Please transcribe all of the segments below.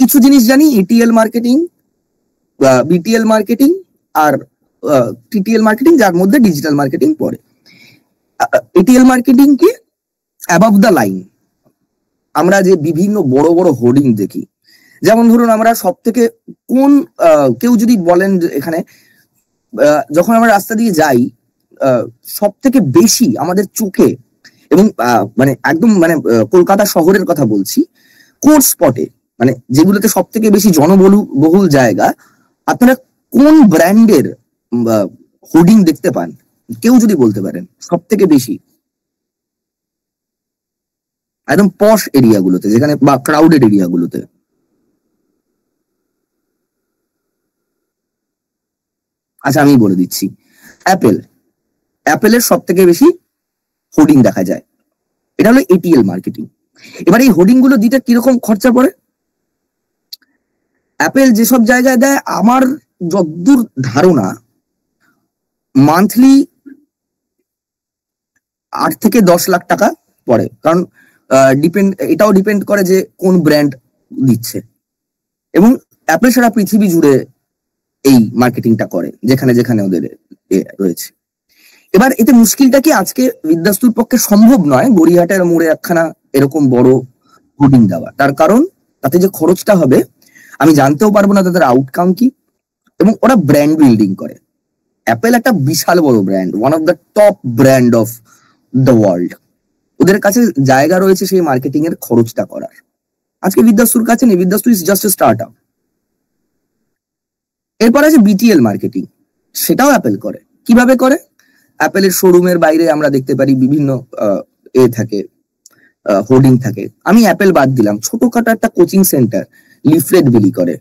কিছু জিনিস জানি, এটিএল মার্কেটিং, বিটিএল মার্কেটিং আর টিটিএল মার্কেটিং, যার মধ্যে ডিজিটাল মার্কেটিং পড়ে। এটিএল মার্কেটিং কি? Above the line. আমরা যে বিভিন্ন বড় বড় হোর্ডিং দেখি, যেমন ধরুন আমরা সব থেকে কেউ যদি বলেন এখানে যখন আমরা রাস্তা দিয়ে যাই, সব থেকে বেশি আমাদের চোখে এবং মানে একদম মানে কলকাতা শহরের কথা বলছি, কোর স্পটে মানে যেগুলোতে সব থেকে বেশি জনবহুল জায়গা, আপনারা কোন ব্র্যান্ডের হোর্ডিং দেখতে পান? কেউ যদি বলতে পারেন সব থেকে বেশি, একদম পশ এরিয়াগুলোতে, যেখানে বা ক্রাউডেড এরিয়াগুলোতে। আচ্ছা, আমি বলে দিচ্ছি, অ্যাপেলের সব থেকে বেশি হোর্ডিং দেখা যায়। এটা হলো এটিএল মার্কেটিং। এবার এই হোর্ডিং গুলো দিতে কিরকম খরচা পড়ে? অ্যাপেল যেসব জায়গায় দেয়, আমার যতদূর ধারণা মান্থলি 8 থেকে 10 লাখ টাকা পড়ে। কারণ এটাও ডিপেন্ড করে যে কোন ব্র্যান্ড দিচ্ছে, এবং অ্যাপেল সারা পৃথিবী জুড়ে এই মার্কেটিংটা করে, যেখানে যেখানে ওদের রয়েছে। এবার এতে মুশকিলটা কি, আজকে বিদ্যাস্তুর পক্ষে সম্ভব নয় গড়িয়াহাটের মোড়ে একখানা এরকম বড় হোর্ডিং দেওয়া। তার কারণ তাতে যে খরচটা হবে আমি জানতেও পারবো না তাদের আউটকাম কি, এবং ওরা ব্র্যান্ড বিল্ডিং করে। অ্যাপেল একটা বিশাল বড় brand, one of the top brand of the world. ওদের কাছে জায়গা রয়েছে সেই মার্কেটিং এর খরচটা করার। আজকে বিদ্যাস্তুর কাছে নেই, Vidyastu is just a startup. এরপর আছে বিটিএল মার্কেটিং, সেটাও অ্যাপেল করে। কিভাবে করে? অ্যাপেলের শোরুমের বাইরে আমরা দেখতে পারি বিভিন্ন থাকে, হোর্ডিং থাকে। আমি অ্যাপেল বাদ দিলাম, ছোটখাটো একটা কোচিং সেন্টার লিফলেট বিলি করে,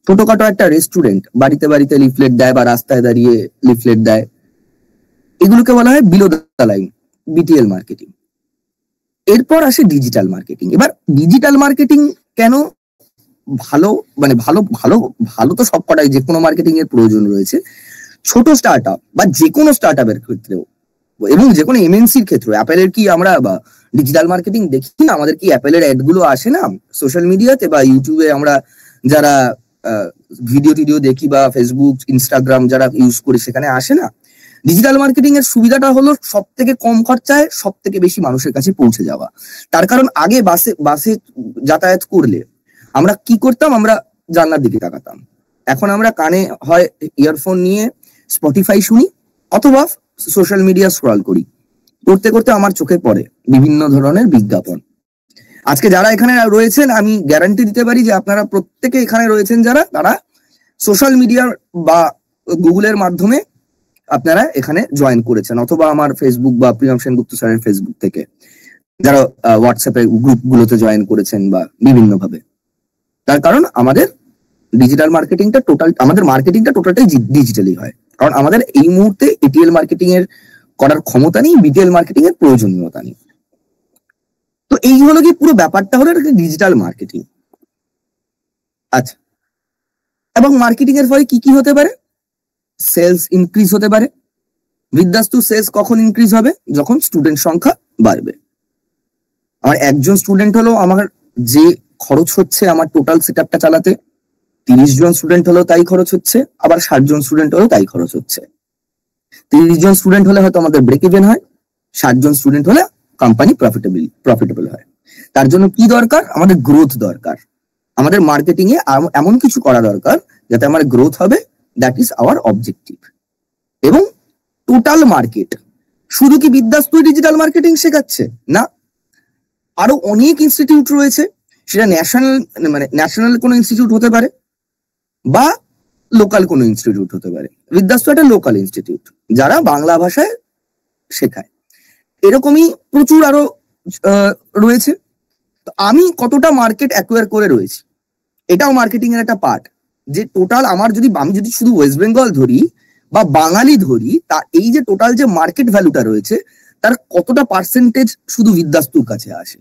ছোটখাটো একটা রেস্টুরেন্ট বাড়িতে বাড়িতে লিফলেট দেয় বা রাস্তায় দাঁড়িয়ে লিফলেট দেয়, এগুলোকে বলা হয় below the line, BTL marketing. এরপর আসে ডিজিটাল মার্কেটিং। এবার ডিজিটাল মার্কেটিং কেন ভালো, মানে ভালো ভালো ভালো তো সব কটাই, যে কোনো মার্কেটিং এর প্রয়োজন রয়েছে। ছোট স্টার্ট আপ বা যে কোনো স্টার্ট আপের ক্ষেত্রেও, এবং যে কোনো এমএনসির ক্ষেত্রে, অ্যাপেলের কি আমরা ডিজিটাল মার্কেটিং দেখি না? আমাদের কি অ্যাপেলের অ্যাড গুলো আসে না সোশ্যাল মিডিয়াতে বা ইউটিউবে? আমরা যারা ভিডিও টিডিও দেখি বা ফেসবুক ইনস্টাগ্রাম যারা ইউজ করি, সেখানে আসে না? ডিজিটাল মার্কেটিং এর সুবিধাটা হলো সব থেকে কম খরচায় সব থেকে বেশি মানুষের কাছে পৌঁছে যাওয়া। তার কারণ আগে বাসে যাতায়াত করলে আমরা কি করতাম? আমরা জানলার দিকে তাকাতাম। এখন আমরা কানে হয় ইয়ারফোন নিয়ে স্পটিফাই শুনি, অথবা সোশ্যাল মিডিয়া স্ক্রল করি। করতে করতে আমার চোখে পড়ে বিভিন্ন ধরনের বিজ্ঞাপন। আজকে যারা এখানে রয়েছেন, আমি গ্যারান্টি দিতে পারি যে আপনারা প্রত্যেকে এখানে রয়েছেন যারা, তারা সোশ্যাল মিডিয়ার বা গুগলের মাধ্যমে আপনারা এখানে জয়েন করেছেন, অথবা আমার ফেসবুক বা প্রিয়ম সেনগুপ্ত স্যারের ফেসবুক থেকে, যারা হোয়াটসঅ্যাপে গ্রুপ গুলোতে জয়েন করেছেন বা বিভিন্ন ভাবে। তার কারণ আমাদের ডিজিটাল মার্কেটিংটা আমাদের মার্কেটিংটা টোটালটাই ডিজিটালি হয়। কারণ আমাদের এই মুহূর্তে এটিএল মার্কেটিং এর করার ক্ষমতা নেই, বিটিএল মার্কেটিং এর প্রয়োজনীয়তা নেই। তো এই হলো কি পুরো ব্যাপারটা হলো ডিজিটাল মার্কেটিং। আচ্ছা, এবং মার্কেটিং এর ফলে কি কি হতে পারে? সেলস ইনক্রিজ হতে পারে। বিদ্যাস্তু সেলস কখন ইনক্রিজ হবে? যখন স্টুডেন্ট সংখ্যা বাড়বে। আমার একজন স্টুডেন্ট হলো, আমার যে খরচ হচ্ছে আমার টোটাল সেটআপটা চালাতে, 30 জন স্টুডেন্ট হলেও তাই খরচ হচ্ছে, আবার 60 জন স্টুডেন্ট হলেও তাই খরচ হচ্ছে। 30 জন স্টুডেন্ট হলে হয়তো আমাদের ব্রেক ইভেন হয়, 60 জন স্টুডেন্ট হলে কোম্পানি প্রফিটেবল হয়। তার জন্য কি দরকার? আমাদের গ্রোথ দরকার। আমাদের মার্কেটিং এ এমন কিছু করা দরকার যাতে আমার গ্রোথ হবে, দ্যাট ইজ আওয়ার অবজেক্টিভ। এবং টোটাল মার্কেট, শুধু কি বিদ্যাস্তু ডিজিটাল মার্কেটিং শেখাচ্ছে? না, আরো অনেক ইনস্টিটিউট রয়েছে। সেটা ন্যাশনাল কোনো ইনস্টিটিউট হতে পারে বা লোকাল কোনো ইনস্টিটিউট হতে পারে। বিদ্যাস্তু একটা লোকাল ইনস্টিটিউট যারা বাংলা ভাষায় শেখায়। এরকমই প্রচুর আরো রয়েছে। তো আমি কতটা মার্কেট অ্যাকোয়ার করে রয়েছি, এটাও মার্কেটিং এর একটা পার্ট। যে টোটাল আমি যদি শুধু ওয়েস্ট বেঙ্গল ধরি বা বাঙালি ধরি, তা এই যে টোটাল যে মার্কেট ভ্যালুটা রয়েছে, তার কতটা পার্সেন্টেজ শুধু বিদ্যাস্তুর কাছে আসে।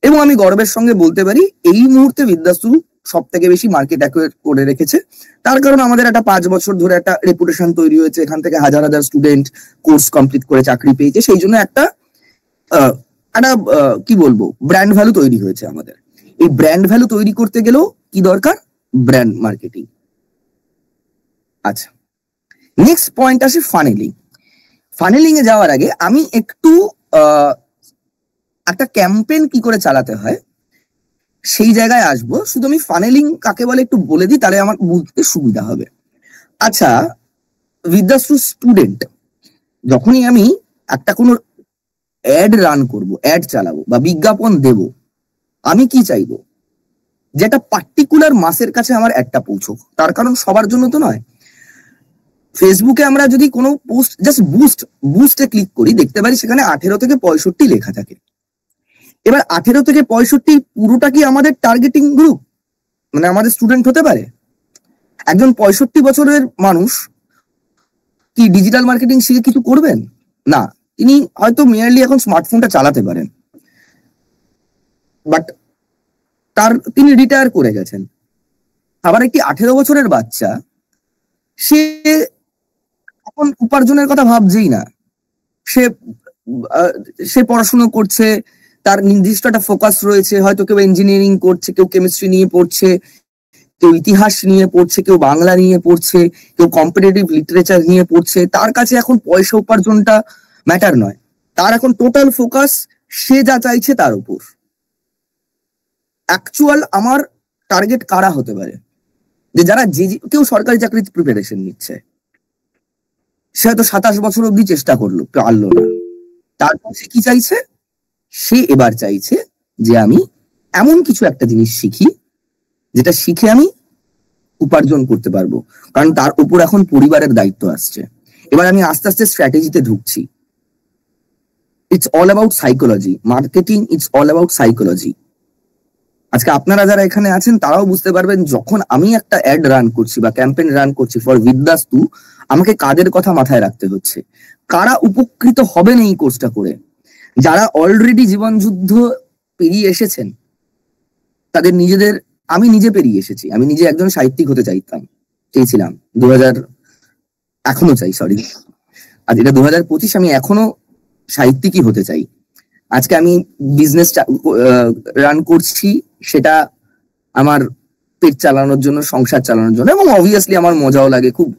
এবং আমি গর্বের সঙ্গে বলতে পারি এই মুহূর্তে বিদ্যাস্তু সব থেকে বেশি মার্কেট অ্যাকোয়ার করে রেখেছে। তার কারণ আমাদের একটা 5 বছর ধরে একটা রেপুটেশন তৈরি হয়েছে, এখান থেকে হাজার হাজার স্টুডেন্ট কোর্স কমপ্লিট করে চাকরি পেয়েছে। সেই জন্য একটা কি বলবো, ব্র্যান্ড ভ্যালু তৈরি হয়েছে আমাদের। এই ব্র্যান্ড ভ্যালু তৈরি করতে গেলেও কি দরকার? Brand marketing. আচ্ছা, নেক্সট পয়েন্ট আসে ফানেলিং। ফানেলিং এ যাওয়ার আগে আমি একটু একটা ক্যাম্পেইন কি করে চালাতে হয় সেই জায়গায় আসবো। শুধু আমি ফানেলিং কাকে বলে একটু বলে দিই, তাহলে আমার বুঝতে সুবিধা হবে। আচ্ছা, বিদ্যাশ্রু স্টুডেন্ট, যখনই আমি একটা কোনো অ্যাড রান করব, অ্যাড চালাবো বা বিজ্ঞাপন দেব, আমি কি চাইবো? যে একটা পার্টিকুলার মাসের কাছে আমার অ্যাডটা পৌঁছুক। তার কারণ সবার জন্য তো নয়। ফেসবুকে আমরা যদি কোনো পোস্ট জাস্ট বুস্টে ক্লিক করি, দেখতে পারি সেখানে 18 থেকে 65 লেখা থাকে। এবার 18 থেকে 65 পুরোটা কি আমাদের টার্গেটিং গ্রুপ, মানে আমাদের স্টুডেন্ট হতে পারে? একজন 65 বছরের মানুষ কি ডিজিটাল মার্কেটিং শিখে কিছু করবেন? না, তিনি হয়তো মেয়ারলি এখন স্মার্টফোনটা চালাতে পারেন, বাট তিনি রিটায়ার করে গেছেন। আবার একটি 18 বছরের বাচ্চা, সে এখন উপার্জনের কথা ভাবছেই না। সে সে পড়াশুনো করছে, তার নির্দিষ্ট একটা ফোকাস রয়েছে। হয়তো কেউ ইঞ্জিনিয়ারিং করছে, কেউ কেমিস্ট্রি নিয়ে পড়ছে, কেউ ইতিহাস নিয়ে পড়ছে, কেউ বাংলা নিয়ে পড়ছে, কেউ কম্পিটিটিভ লিটারেচার নিয়ে পড়ছে। তার কাছে এখন পয়সা উপার্জনটা ম্যাটার নয়, তার এখন টোটাল ফোকাস সে যা চাইছে তার উপর। অ্যাকচুয়াল আমার টার্গেট কারা হতে পারে? যে যারা কেউ সরকারি চাকরির প্রিপারেশন নিচ্ছে, সে হয়তো 27 বছর অব্দি চেষ্টা করলো, পারলো না। তারপর সে কি চাইছে? সে এবার চাইছে যে আমি এমন কিছু একটা জিনিস শিখি যেটা শিখে আমি উপার্জন করতে পারবো, কারণ তার উপর এখন পরিবারের দায়িত্ব আসছে। এবার আমি আস্তে আস্তে স্ট্র্যাটেজিতে ঢুকছি। It's all about psychology. Marketing it's all about psychology. আজকে আপনারা যারা এখানে আছেন তারাও বুঝতে পারবেন, যখন আমি একটা অ্যাড রান করছি বা ক্যাম্পেইন রান করছি ফর বিদ্যাস্তু, আমাকে কাদের কথা মাথায় রাখতে হচ্ছে, কারা উপকৃত হবেন এই কোর্সটা করে। যারা অলরেডি জীবন যুদ্ধ পেরিয়ে এসেছেন, তাদের নিজেদের, আমি নিজে পেরিয়ে এসেছি। আমি নিজে একজন সাহিত্যিক হতে চেয়েছিলাম 2000, এখনো চাই, সরি, আজ এটা 2025, আমি এখনো সাহিত্যিকই হতে চাই। আজকে আমি বিজনেস রান করছি, সেটা আমার পেট চালানোর জন্য, সংসার চালানোর জন্য, এবং অবভিয়াসলি আমার মজাও লাগে খুব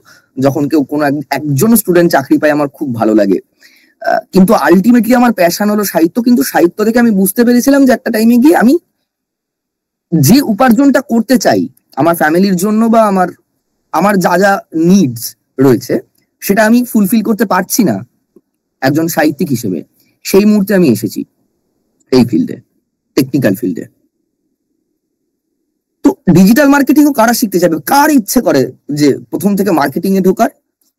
যখন কেউ কোনো একজন স্টুডেন্ট চাকরি পায়, আমার খুব ভালো লাগে। কিন্তু আলটিমেটলি আমার প্যাশন হলো সাহিত্য। কিন্তু সাহিত্য থেকে আমি বুঝতে পেরেছিলাম যে একটা টাইমে গিয়ে আমি যে উপার্জনটা করতে চাই আমার ফ্যামিলির জন্য বা আমার যা যা নিডস রয়েছে, সেটা আমি ফুলফিল করতে পারছি না একজন সাহিত্যিক হিসেবে। সেই মুহূর্তে আমি এসেছি এই ফিল্ডে, টেকনিক্যাল ফিল্ডে। তো ডিজিটাল মার্কেটিং ও কারা শিখতে চাইবে? কার ইচ্ছে করে যে প্রথম থেকে মার্কেটিং এ ঢোকার?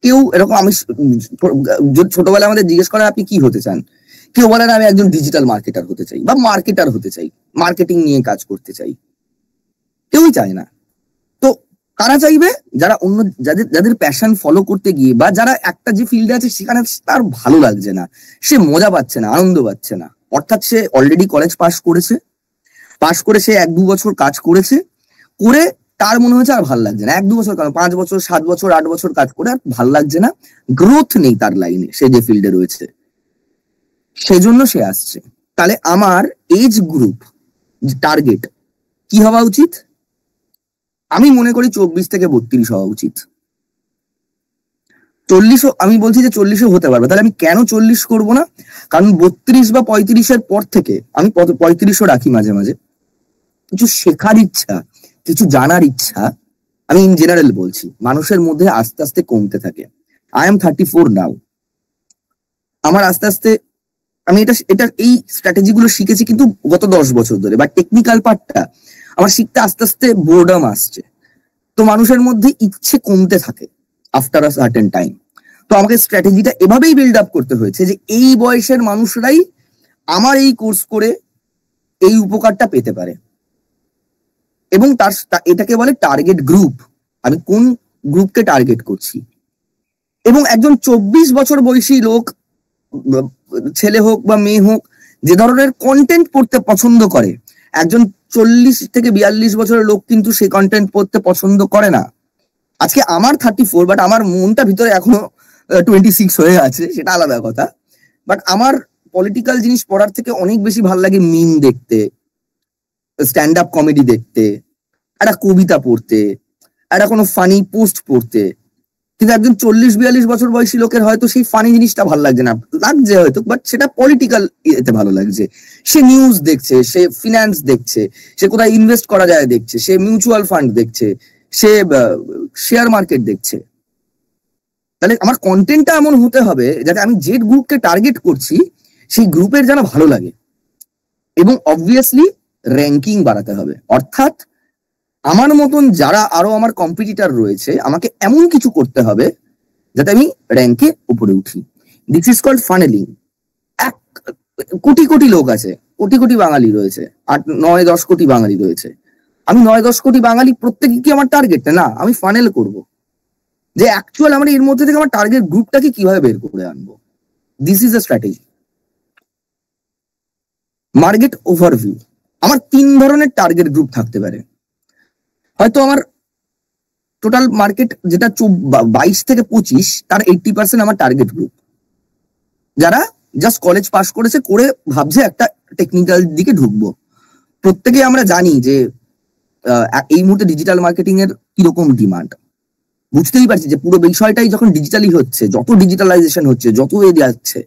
কেউ এরকম, আমি ছোটবেলায় আমাদের জিজ্ঞেস করে আপনি কি হতে চান, কেউ বলেন আমি একজন ডিজিটাল মার্কেটার হতে চাই বা মার্কেটার হতে চাই, মার্কেটিং নিয়ে কাজ করতে চাই। কেউই চায় না। তো কারা চাইবে? যারা অন্য, যাদের প্যাশন ফলো করতে গিয়ে বা যারা একটা যে ফিল্ডে আছে সেখানে তার ভালো লাগছে না, সে মজা পাচ্ছে না, আনন্দ পাচ্ছে না। অর্থাৎ সে অলরেডি কলেজ পাস করে সে 1-2 বছর কাজ করেছে, করে তার মনে হয়েছে আর ভাল লাগছে না। 1-2 বছর কারণ 5 বছর, 7 বছর, 8 বছর কাজ করে আর ভাল লাগছে না, গ্রোথ নেই তার লাইনে, সে যে ফিল্ডে রয়েছে, সেজন্য সে আসছে। তাহলে আমার এজ গ্রুপ টার্গেট কি হওয়া উচিত? আমি মনে করি 24 থেকে 32 হওয়া উচিত। 40, আমি বলছি যে 40 হতে পারবে। তাহলে আমি কেন 40 করব না? কারণ 32 বা 35-এর পর থেকে আমি 35 রাখি মাঝে মাঝে। কিছু শেখার ইচ্ছা, কিছু জানার ইচ্ছা, আমি ইন জেনারেল বলছি, মানুষের মধ্যে আস্তে আস্তে কমতে থাকে। আই এম 34 নাও। আমার আস্তে আস্তে, আমি এটা এই স্ট্র্যাটেজি গুলো শিখেছি কিন্তু গত 10 বছর ধরে, বা টেকনিক্যাল পার্টটা আমার শিখতে আস্তে আস্তে বোর্ডাম আসছে। তো মানুষের মধ্যে ইচ্ছে কমতে থাকে আফটার আ সার্টেন টাইম। তো আমাকে স্ট্র্যাটেজিটা এভাবেই বিল্ড আপ করতে হয়েছে যে এই বয়সের মানুষরাই আমার এই কোর্স করে এই উপকারটা পেতে পারে। এবং এটাকে বলে টার্গেট গ্রুপ। আমি কোন গ্রুপকে টার্গেট করছি। এবং একজন 24 বছর বয়সী লোক, ছেলে হোক বা মেয়ে হোক, যে ধরনের কন্টেন্ট পড়তে পছন্দ করে, একজন 40 থেকে 42 বছরের লোক কিন্তু সেই কন্টেন্ট পড়তে পছন্দ করে না। আজকে আমার 34, বাট আমার মনটা ভিতরে এখনো 26 হয়ে আছে, সেটা আলাদা কথা। বাট আমার পলিটিক্যাল জিনিস পড়ার থেকে অনেক বেশি ভালো লাগে মিম দেখতে, স্ট্যান্ড আপ কমেডি দেখতে। একটা কবিতা পড়তে, একটা কোনো ফানি পোস্ট পড়তে। কিন্তু একজন 40-42 বছর বয়সী লোকের হয়তো সেই ফানি জিনিসটা ভালো লাগছে না, লাগছে হয়তো, বাট সেটা পলিটিক্যাল এতে ভালো লাগছে। সে নিউজ দেখছে, সে ফিনান্স দেখছে, সে কোথায় ইনভেস্ট করা যায় দেখছে, সে মিউচুয়াল ফান্ড দেখছে, সে শেয়ার মার্কেট দেখছে। তাহলে আমার কন্টেন্টটা এমন হতে হবে যাতে আমি যে গ্রুপকে টার্গেট করছি সেই গ্রুপের যেন ভালো লাগে, এবং অবভিয়াসলি র্যাঙ্কিং বাড়াতে হবে। অর্থাৎ আমার মতন যারা আরো আমার কম্পিটিটর রয়েছে, আমাকে এমন কিছু করতে হবে যাতে আমি র্যাঙ্কে উপরে উঠি। This is called ফানেলিং। 1 কোটি লোক আছে, কোটি বাঙালি রয়েছে, 8-9-10 কোটি বাঙালি রয়েছে। আমি 9-10 কোটি বাঙালি প্রত্যেকে কি আমার টার্গেট না? আমি ফানেল করব যে অ্যাকচুয়াল আমরা এর মধ্যে থেকে আমার টার্গেট গ্রুপটাকে কিভাবে বের করে আনবো। This is a strategy. Market overview. আমার 3 ধরনের টার্গেট গ্রুপ থাকতে পারে। হয়তো আমার টোটাল মার্কেট যেটা 22 থেকে 25, তার 80% আমার টার্গেট গ্রুপ, যারা জাস্ট কলেজ পাস করেছে, করে ভাবছে একটা টেকনিক্যাল দিকে ঢুকবো। প্রত্যেকে আমরা জানি যে এই মুহূর্তে ডিজিটাল মার্কেটিং এর কিরকম ডিমান্ড। বুঝতেই পারছি যে পুরো বিষয়টাই যখন ডিজিটালি হচ্ছে, যত ডিজিটালাইজেশন হচ্ছে, যত এগিয়ে যাচ্ছে,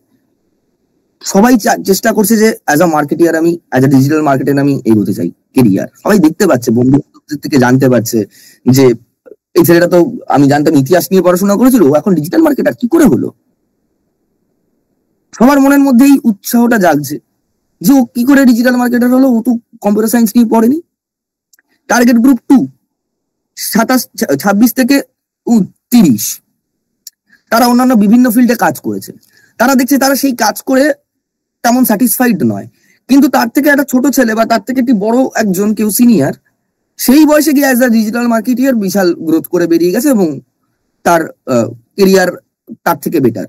সবাই চেষ্টা করছে যে অ্যাজ আ মার্কেটিয়ার আমি, অ্যাজ আ ডিজিটাল মার্কেটার আমি এগোতে চাই কেরিয়ার। সবাই দেখতে পাচ্ছে, বন্ধু থেকে জানতে পারছে যে এই ছেলেটা তো আমি জানতাম ইতিহাস নিয়ে পড়াশোনা করেছিল, ও এখন ডিজিটাল মার্কেটার কি করে হলো। সবার মনের মধ্যেই উৎসাহটা জাগছে যে ও কি করে ডিজিটাল মার্কেটার হলো, ও তো কম্পিউটার সায়েন্স নিয়ে পড়েনি। টার্গেট গ্রুপ 2, 26 থেকে 30, তারা অন্যান্য বিভিন্ন ফিল্ডে কাজ করেছে। তারা দেখছে তারা সেই কাজ করে তেমন স্যাটিসফাইড নয়, কিন্তু তার থেকে একটা ছোট ছেলে বা তার থেকে একটি বড় একজন কেউ সিনিয়র, সেই বয়সে গিয়ে অ্যাজ আ ডিজিটাল মার্কেটিয়ার বিশাল গ্রোথ করে বেরিয়ে গেছে, এবং তার কেরিয়ার তার থেকে বেটার।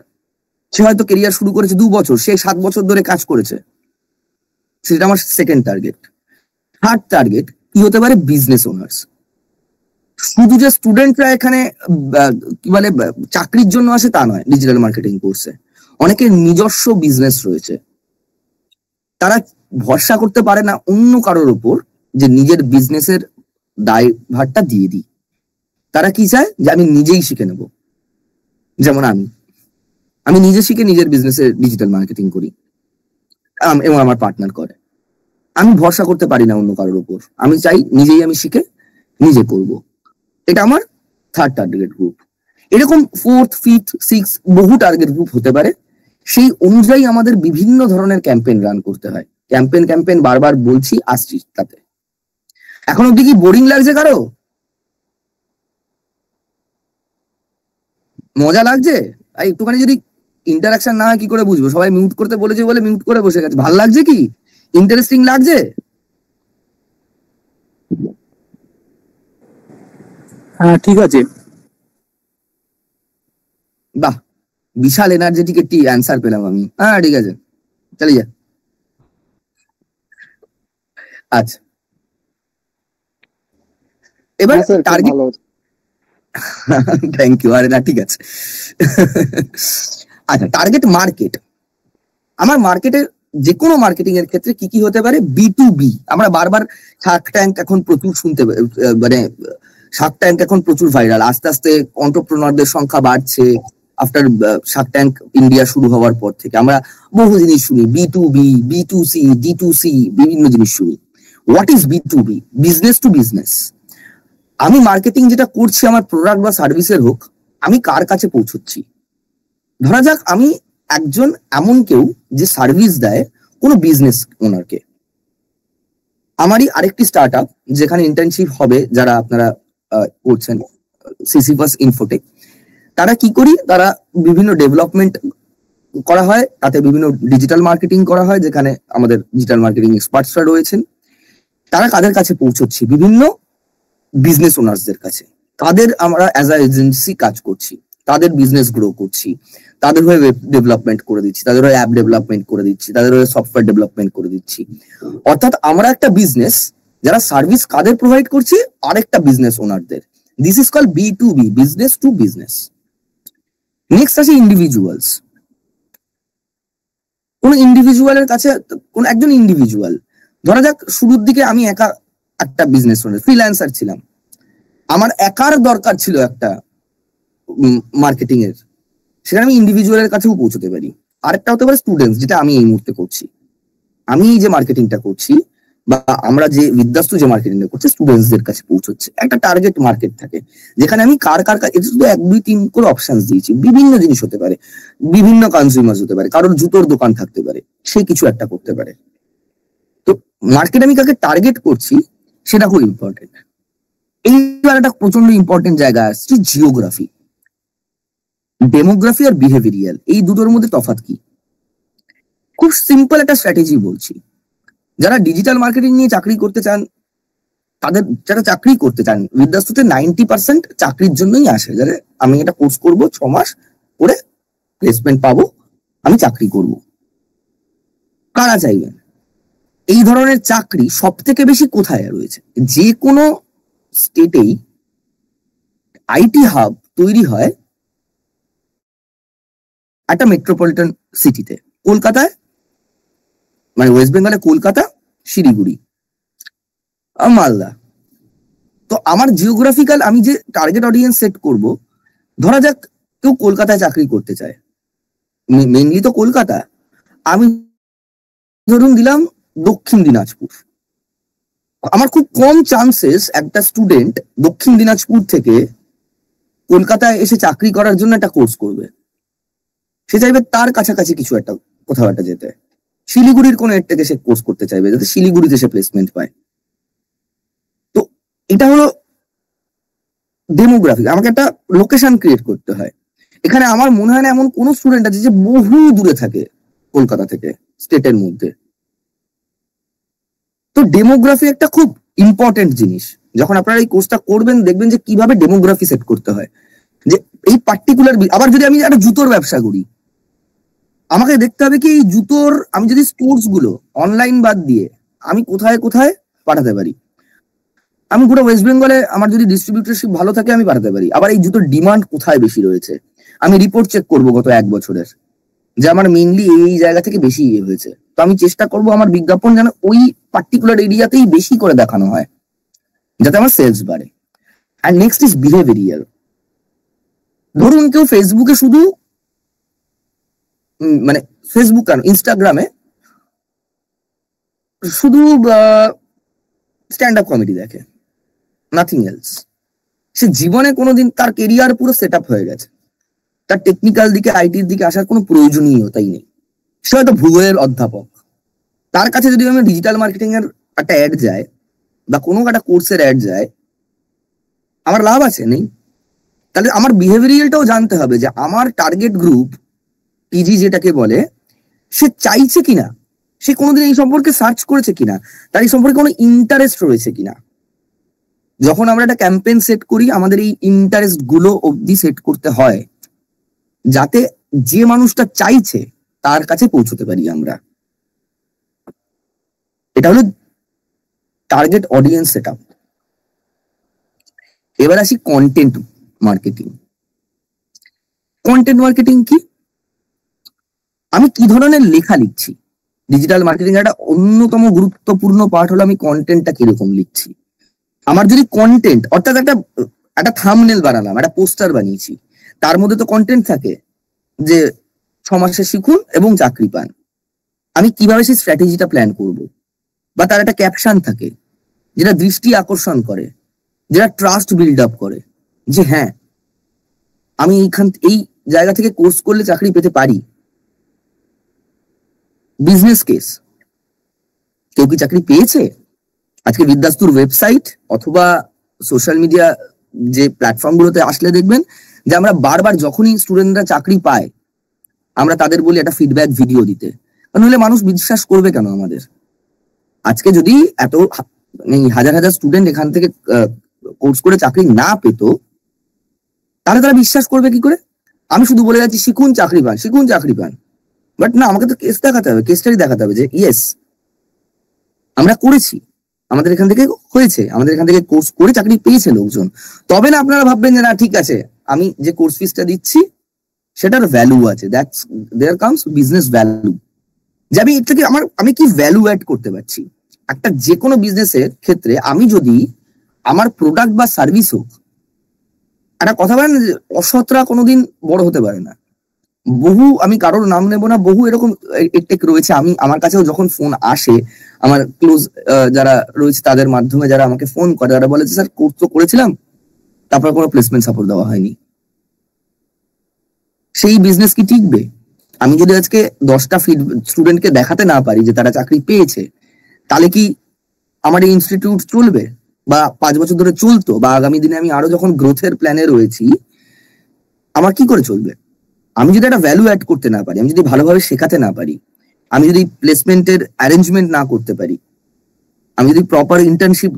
সে হয়তো কেরিয়ার শুরু করেছে 2 বছর, সে 7 বছর ধরে কাজ করেছে। সেটা আমার সেকেন্ড টার্গেট। থার্ড টার্গেট কি হতে পারে? Business owners. শুধু যে স্টুডেন্টরা এখানে কি বলে চাকরির জন্য আসে তা নয়, ডিজিটাল মার্কেটিং কোর্সে অনেকের নিজস্ব বিজনেস রয়েছে। তারা ভরসা করতে পারে না অন্য কারোর উপর যে নিজের বিজনেসের দায়ভারটা দিয়ে দিই। তারা কি চায় যে আমি নিজেই শিখে নেব। যেমন আমি নিজে শিখে নিজের বিজনেসে ডিজিটাল মার্কেটিং করি, এবং আমার পার্টনার করে। আমি ভরসা করতে পারি না অন্য কারোর উপর, আমি চাই নিজেই আমি শিখে নিজে করব। এটা আমার থার্ড টার্গেট গ্রুপ। এরকম 4th, 5th, 6th বহু টার্গেট গ্রুপ হতে পারে। সেই অনুযায়ী আমাদের বিভিন্ন ধরনের ক্যাম্পেইন রান করতে হয়। ক্যাম্পেইন বারবার বলছি, আসছি তাতে। এখন অব্দি কি বোরিং লাগছে কারো? মজা লাগছে? আর একটুখানি যদি ইন্টারাকশন না হয় কি করে বুঝবো? সবাই মিউট করতে বলেছে বলে মিউট করে বসে গেছে। ভাল লাগছে কি? ইন্টারেস্টিং লাগছে? হ্যাঁ ঠিক আছে। বাহ, বিশাল এনার্জেটিক একটি অ্যান্সার পেলাম আমি। হ্যাঁ ঠিক আছে, চলে যা। আচ্ছা, এবার টার্গেট। Thank you. আরে না, ঠিক আছে। আচ্ছা, টার্গেট মার্কেট। আমার মার্কেটের যে কোনো মার্কেটিং এর ক্ষেত্রে কি কি হতে পারে? B2B। আমরা বারবার শার্ক ট্যাঙ্ক এখন প্রচুর শুনতে, মানে শার্ক ট্যাঙ্ক এখন প্রচুর ভাইরাল। আস্তে আস্তে এন্টারপ্রেনারদের সংখ্যা বাড়ছে। আফটার শার্ক ট্যাঙ্ক ইন্ডিয়া শুরু হওয়ার পর থেকে আমরা বহু জিনিস শুনি, B2B, B2C, D2C, বিভিন্ন জিনিস শুনি। What is B2B? Business to business. আমি মার্কেটিং যেটা করছি, আমার প্রোডাক্ট বা সার্ভিসের হোক, আমি কার কাছে পৌঁছচ্ছি। ধরা যাক আমি একজন এমন কেউ যে সার্ভিস দেয় কোনো বিজনেস ওনারকে। আমারই আরেকটি স্টার্ট আপ যেখানে ইন্টার্নশিপ হবে, যারা আপনারা করছেন, সিসিফাস ইনফোটেক। তারা কি করি? তারা বিভিন্ন ডেভেলপমেন্ট করা হয়, তাতে বিভিন্ন ডিজিটাল মার্কেটিং করা হয়, যেখানে আমাদের ডিজিটাল মার্কেটিং এক্সপার্টসরা রয়েছেন। তারা কাদের কাছে পৌঁছচ্ছি? বিভিন্ন বিজনেস ওনার্সদের কাছে। তাদের আমরা অ্যাজ আ এজেন্সি কাজ করছি, তাদের বিজনেস গ্রো করছি, তাদের হয়ে ওয়েব ডেভেলপমেন্ট করে দিচ্ছি, তাদের হয়ে অ্যাপ ডেভেলপমেন্ট করে দিচ্ছি, তাদের হয়ে সফটওয়্যার ডেভেলপমেন্ট করে দিচ্ছি। অর্থাৎ আমরা একটা বিজনেস যারা সার্ভিস কাদের প্রোভাইড করছি? আরেকটা বিজনেস ওনারদের। This is called B2B, business to business. Next আছে ইন্ডিভিজুয়ালস। কোন ইন্ডিভিজুয়ালের কাছে, কোন একজন ইন্ডিভিজুয়াল, ধরা যাক শুরুর দিকে আমি একা একটা বিজনেস ওনার, ফ্রিল্যান্সার ছিলাম, আমার একার দরকার ছিল একটা মার্কেটিং এর, সেখানে আমি ইন্ডিভিজুয়ালের কাছেও পৌঁছতে পারি। আরেকটা হতে পারে স্টুডেন্টস, যেটা আমি এই মুহূর্তে করছি। আমি যে মার্কেটিংটা করছি বা আমরা যে বিদ্যাস্তু যে মার্কেটিংটা করছি, স্টুডেন্টসদের কাছে পৌঁছচ্ছে। একটা টার্গেট মার্কেট থাকে যেখানে আমি কার কার কাছে, এটা শুধু 1 2 3 করে অপশন দিয়েছি। বিভিন্ন জিনিস হতে পারে, বিভিন্ন কনজিউমার্স হতে পারে, কারোর জুতোর দোকান থাকতে পারে, সে কিছু একটা করতে পারে। তো মার্কেট আমি কাকে টার্গেট করছি সেটা খুব ইম্পর্টেন্ট। এইবার একটা প্রচন্ড ইম্পর্টেন্ট জায়গা আসছে, জিওগ্রাফি। ডেমোগ্রাফি আর বিহেভিয়ারিয়াল, এই দুটোর মধ্যে তফাৎ কি? খুব সিম্পল একটা স্ট্র্যাটেজি বলছি। যারা ডিজিটাল মার্কেটিং নিয়ে চাকরি করতে চান, তাদের যারা চাকরি করতে চান, বিদ্যাস্তুতে 90% চাকরির জন্যই আসে। যারা আমি এটা কোর্স করব, 6 মাস করে প্লেসমেন্ট পাবো, আমি চাকরি করব। কারা চাইবেন? এই ধরনের চাকরি সব থেকে বেশি কোথায় রয়েছে? যে কোনো স্টেটেই আইটি হাব তৈরি হয় একটা মেট্রোপলিটন সিটিতে। কলকাতায়, মানে ওয়েস্ট বেঙ্গলে কলকাতা, শিলিগুড়ি, মালদা। তো আমার জিওগ্রাফিক্যাল, আমি যে টার্গেট অডিয়েন্স সেট করব, ধরা যাক কেউ কলকাতায় চাকরি করতে চায়, মেইনলি তো কলকাতা, আমি ধরুন দিলাম দক্ষিণ দিনাজপুর। আমার খুব কম চান্সেস একটা স্টুডেন্ট দক্ষিণ দিনাজপুর থেকে কলকাতায় এসে চাকরি করার জন্য একটা কোর্স করবে। সে চাইবে তার কাছাকাছি কিছু একটা, কোথাও একটা যেতে। শিলিগুড়ির কোনো এর থেকে সে কোর্স করতে চাইবে যাতে শিলিগুড়িতে সে প্লেসমেন্ট পায়। তো এটা হলো ডেমোগ্রাফি। আমাকে একটা লোকেশন ক্রিয়েট করতে হয়। এখানে আমার মনে হয় না এমন কোনো স্টুডেন্ট আছে যে বহু দূরে থাকে কলকাতা থেকে, স্টেটের মধ্যে। তো ডেমোগ্রাফি একটা খুব ইম্পর্টেন্ট জিনিস। যখন আপনারা এই কোর্সটা করবেন, দেখবেন যে কিভাবে ডেমোগ্রাফি সেট করতে হয়। যে এই পার্টিকুলার, আবার যদি আমি একটা জুতোর ব্যবসা করি, আমাকে দেখতে হবে কি এই জুতোর, আমি যদি স্টোর্স গুলো অনলাইন বাদ দিয়ে আমি কোথায় কোথায় পাঠাতে পারি। আমি পুরো ওয়েস্ট বেঙ্গলে আমার যদি ডিস্ট্রিবিউটরশিপ ভালো থাকে আমি পাঠাতে পারি। আবার এই জুতোর ডিমান্ড কোথায় বেশি রয়েছে, আমি রিপোর্ট চেক করবো গত 1 বছরের, যে আমার মেইনলি এই জায়গা থেকে বেশি হয়েছে। তো আমি চেষ্টা করব আমার বিজ্ঞাপন যেন ওই পার্টিকুলার এরিয়াতেই বেশি করে দেখানো হয়, যাতে আমার সেলস বাড়ে। আর নেক্সট ইজ বিহেভিয়ারিয়াল। ধরুন কেউ ফেসবুকে শুধু, মানে ফেসবুক কেন, ইনস্টাগ্রামে শুধু স্ট্যান্ড আপ কমেডি দেখে, নাথিং এলস। সে জীবনে কোনোদিন, তার কেরিয়ার পুরো সেট আপ হয়ে গেছে, তার টেকনিক্যাল দিকে, আইটির দিকে আসার কোনো প্রয়োজনীয়তাই নেই। সে হয়তো ভূগোলের অধ্যাপক, তার কাছে যদি আমি ডিজিটাল মার্কেটিং এর একটা অ্যাড যায় বা কোনো একটা কোর্সের অ্যাড যায়, আমার লাভ আছে? নেই। তাহলে আমার বিহেভিয়ারটাও জানতে হবে যে আমার টার্গেট গ্রুপ, পিজি যেটাকে বলে, সে চাইছে কিনা, সে কোনোদিন এই সম্পর্কে সার্চ করেছে কিনা, তার এই সম্পর্কে কোনো ইন্টারেস্ট রয়েছে কিনা। যখন আমরা একটা ক্যাম্পেইন সেট করি, আমাদের এই ইন্টারেস্ট গুলো অবধি সেট করতে হয়, যাতে যে মানুষটা চাইছে তার কাছে পৌঁছতে পারি আমরা। এটা হলো টার্গেট অডিয়েন্স সেট আপ। এবার আসি কন্টেন্ট মার্কেটিং। কন্টেন্ট মার্কেটিং কি? আমি কি ধরনের লেখা লিখছি। ডিজিটাল মার্কেটিং একটা অন্যতম গুরুত্বপূর্ণ পার্ট হলো আমি কন্টেন্টটা কিরকম লিখছি। আমার যদি কন্টেন্ট, অর্থাৎ একটা থাম্বনেল বানালাম, একটা পোস্টার বানিয়েছি, তার মধ্যে তো কন্টেন্ট থাকে যে 6 মাসে শিখুন এবং চাকরি পান। আমি কিভাবে সেই স্ট্র্যাটেজিটা প্ল্যান করব, বা তার একটা ক্যাপশন থাকে যেটা দৃষ্টি আকর্ষণ করে, যেটা ট্রাস্ট বিল্ড আপ করে, যে হ্যাঁ আমি এই জায়গা থেকে কোর্স করলে চাকরি পেতে পারি। বিজনেস কেস, কেউ কি চাকরি পেয়েছে? আজকে বিদ্যাস্তুর ওয়েবসাইট অথবা সোশ্যাল মিডিয়া যে প্ল্যাটফর্ম গুলোতে আসলে দেখবেন যে আমরা বারবার যখনই স্টুডেন্টরা চাকরি পায়, আমরা তাদের বলি একটা ফিডব্যাক ভিডিও দিতে। নাহলে মানুষ বিশ্বাস করবে কেন আমাদের? আজকে যদি এত হাজার হাজার স্টুডেন্ট এখান থেকে কোর্স করে চাকরি না পেত, তাহলে তারা বিশ্বাস করবে কি করে? আমি শুধু বলে যাচ্ছি শিখুন চাকরি পান, শিখুন চাকরি পান, বাট না, আমাকে তো কেস দেখাতে হবে, কেস স্টাডি দেখাতে হবে যে ইয়েস আমরা করেছি, আমাদের এখান থেকে হয়েছে, আমাদের এখান থেকে কোর্স করে চাকরি পেয়েছে লোকজন। তবে না আপনারা ভাববেন যে না ঠিক আছে, আমি যে কোর্স ফিসটা দিচ্ছি সেটার ভ্যালু আছে, that's there comes business value. যে আমি এর থেকে আমি কি ভ্যালু অ্যাড করতে পারছি। একটা যে কোনো বিজনেসের ক্ষেত্রে আমি যদি আমার প্রোডাক্ট বা সার্ভিস হোক, একটা কথা বলেন যে অসৎরা কোনোদিন বড় হতে পারে না। বহু, আমি কারোর নাম নেব না, বহু এরকম টেক রয়েছে। আমি আমার কাছেও যখন ফোন আসে, আমার ক্লোজ যারা রয়েছে তাদের মাধ্যমে যারা আমাকে ফোন করে, তারা বলে যে স্যার কোর্স তো করেছিলাম, তারপর কোনো প্লেসমেন্ট সাপোর্ট দেওয়া হয়নি। সেই বিজনেস কি টিকবে? আমি যদি আজকে 10টা স্টুডেন্টকে দেখাতে না পারি যে তারা চাকরি পেয়েছে, তাহলে কি আমার এই ইনস্টিটিউট চলবে? বা 5 বছর ধরে চলতো, বা আগামী দিনে আমি আরো যখন গ্রোথের প্ল্যানে রয়েছি, আমার কি করে চলবে? আমি যদি একটা ভ্যালু অ্যাড করতে না পারি, আমি যদি ভালোভাবে শেখাতে না পারি, আমি যদি প্লেসমেন্টের অ্যারেঞ্জমেন্ট না করতে পারি, আমি যদি প্রপার ইন্টার্নশিপ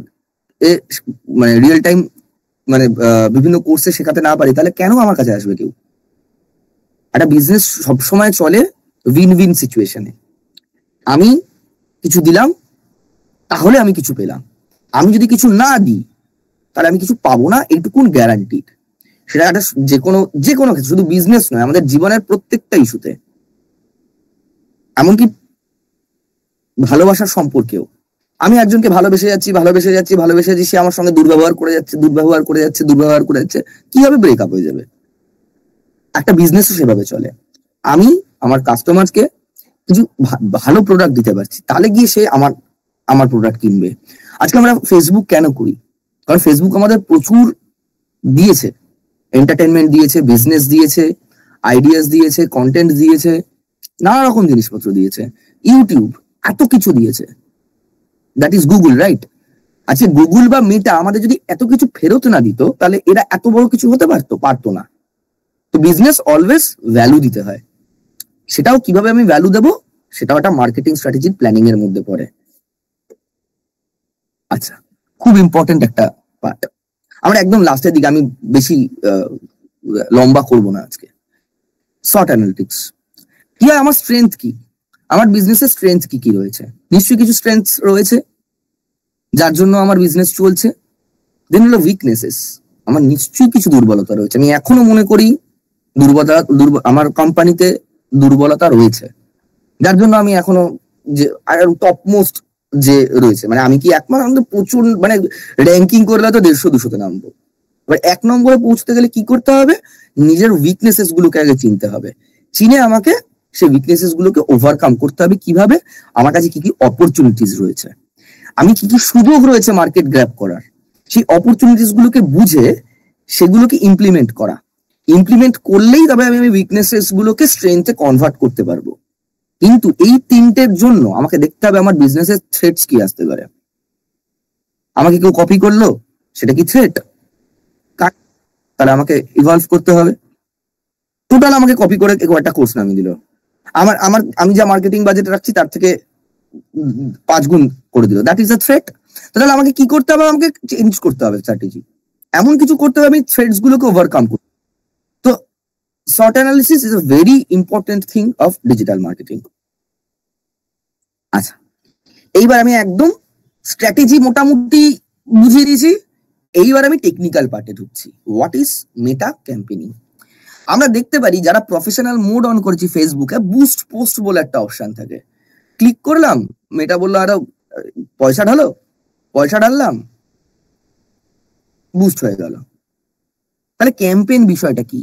এ মানে রিয়েল টাইম মানে বিভিন্ন কোর্সে শেখাতে না পারি, তাহলে কেন আমার কাছে আসবে কেউ? একটা বিজনেস সবসময় চলে উইন উইন সিচুয়েশনে। আমি কিছু দিলাম, তাহলে আমি কিছু পেলাম। আমি যদি কিছু না দিই, তাহলে আমি কিছু পাবো না, এইটুকুন গ্যারান্টিড। সেটা একটা যে কোনো ক্ষেত্রে, শুধু বিজনেস নয়, আমাদের জীবনের প্রত্যেকটা ইস্যুতে, এমনকি ভালোবাসার সম্পর্কেও। আমি একজনকে ভালোবেসে যাচ্ছি, সে আমার সঙ্গে দুর্ব্যবহার করে যাচ্ছে, কিভাবে ব্রেকআপ হয়ে যাবে? একটা বিজনেসও সেভাবে চলে। আমি আমার কাস্টমারকে কিছু ভালো প্রোডাক্ট দিতে পারছি, তাহলে গিয়ে সে আমার প্রোডাক্ট কিনবে। আজকে আমরা ফেসবুক কেন করি? কারণ ফেসবুক আমাদের প্রচুর দিয়েছে, এন্টারটেনমেন্ট দিয়েছে, বিজনেস দিয়েছে, আইডিয়াস দিয়েছে, কন্টেন্ট দিয়েছে, নানা রকম জিনিসপত্র দিয়েছে, ইউটিউব এত কিছু দিয়েছে। That is Google, right? আচ্ছা, গুগল বা মেটা আমাদের যদি এত কিছু ফেরত না দিত, তাহলে এরা এত বড় কিছু হতে পারতো না। তো বিজনেস অলওয়েজ ভ্যালু দিতে হয়। সেটাও কিভাবে আমি ভ্যালু দেবো, সেটাও একটা মার্কেটিং স্ট্র্যাটেজির প্ল্যানিং এর মধ্যে পড়ে। আচ্ছা, খুব ইম্পর্টেন্ট একটা পার্ট। আমরা একদম লাস্টের দিকে, আমি বেশি লম্বা করব না আজকে। শর্ট অ্যানালিটিক্স কি হয়? আমার স্ট্রেংথ কি, আমার বিজনেসের স্ট্রেংথ কি কি রয়েছে? নিশ্চয়ই কিছু স্ট্রেংথ রয়েছে যার জন্য আমার বিজনেস চলছে। দেন হলো উইকনেসেস, আমার নিশ্চয়ই কিছু দুর্বলতা রয়েছে। আমি এখনো মনে করি আমার কোম্পানিতে দুর্বলতা রয়েছে, যার জন্য আমি এখনো যে টপ মোস্ট যে রয়েছে, মানে আমি কি একমাত্র প্রচুর, মানে র্যাঙ্কিং করলে তো 150-200-তে নামবো। এবার 1 নম্বরে পৌঁছতে গেলে কি করতে হবে? নিজের উইকনেসেস গুলোকে আগে চিনতে হবে। চিনে আমাকে সেই উইকনেসেস গুলোকে ওভারকাম করতে হবে। কিভাবে? আমার কাছে কি কি অপরচুনিটিস রয়েছে, আমি কি কি সুযোগ রয়েছে মার্কেট গ্র্যাব করার, সেই অপরচুনিটিস গুলোকে বুঝে সেগুলোকে ইমপ্লিমেন্ট করলেই তবে আমি উইকনেসেস গুলোকে স্ট্রেংথে কনভার্ট করতে পারবো। কিন্তু এই 3টের জন্য আমাকে দেখতে হবে আমার বিজনেসের থ্রেটস কি আসতে পারে। আমাকে কেউ কপি করলো, সেটা কি থ্রেট? তাহলে আমাকে ইভলভ করতে হবে। টোটাল আমাকে কপি করে কেউ একটা কোর্স নামিয়ে দিল, আমি যা মার্কেটিং বাজেট রাখছি তার থেকে 5 গুণ করে দিল, দ্যাট ইজ আ থ্রেট। তাহলে আমাকে কি করতে হবে? আমাকে চেঞ্জ করতে হবে স্ট্র্যাটেজি, এমন কিছু করতে হবে আমি থ্রেটস গুলোকে ওভারকাম করব। তো short analysis is a very important thing of digital marketing. আচ্ছা, এইবার আমি একদম স্ট্র্যাটেজি মোটামুটি বুঝিয়ে দিয়েছি। এইবার আমি টেকনিক্যাল পার্টে ঢুকছি। What is meta campaigning? আমরা দেখতে পারি যারা প্রফেশনাল মোড অন করেছি ফেসবুকে, বুস্ট পোস্ট বলে একটা অপশন থাকে। ক্লিক করলাম, মেটা বললো আরো পয়সা ঢাললাম, বুস্ট হয়ে গেল। তাহলে ক্যাম্পেইন বিষয়টা কি?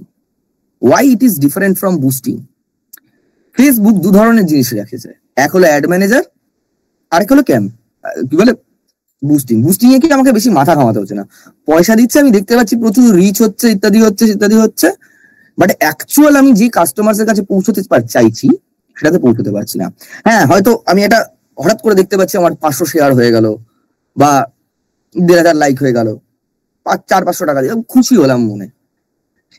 Why it is different from boosting? Facebook 2 ধরনের জিনিস রেখেছে, এক হলো অ্যাড ম্যানেজার, আরেক হলো কি বলে বুস্টিং এ কি আমাকে বেশি মাথা ঘামাতে হচ্ছে না, পয়সা দিচ্ছে, আমি দেখতে পাচ্ছি প্রচুর রিচ হচ্ছে, ইত্যাদি হচ্ছে, বাট অ্যাকচুয়াল আমি যে কাস্টমার্স এর কাছে পৌঁছতে চাইছি সেটাতে পৌঁছতে পারছি না। হ্যাঁ, হয়তো আমি এটা হঠাৎ করে দেখতে পাচ্ছি আমার 500 শেয়ার হয়ে গেল, বা 1,500 লাইক হয়ে গেল, 400-500 টাকা দিয়ে খুশি হলাম মনে।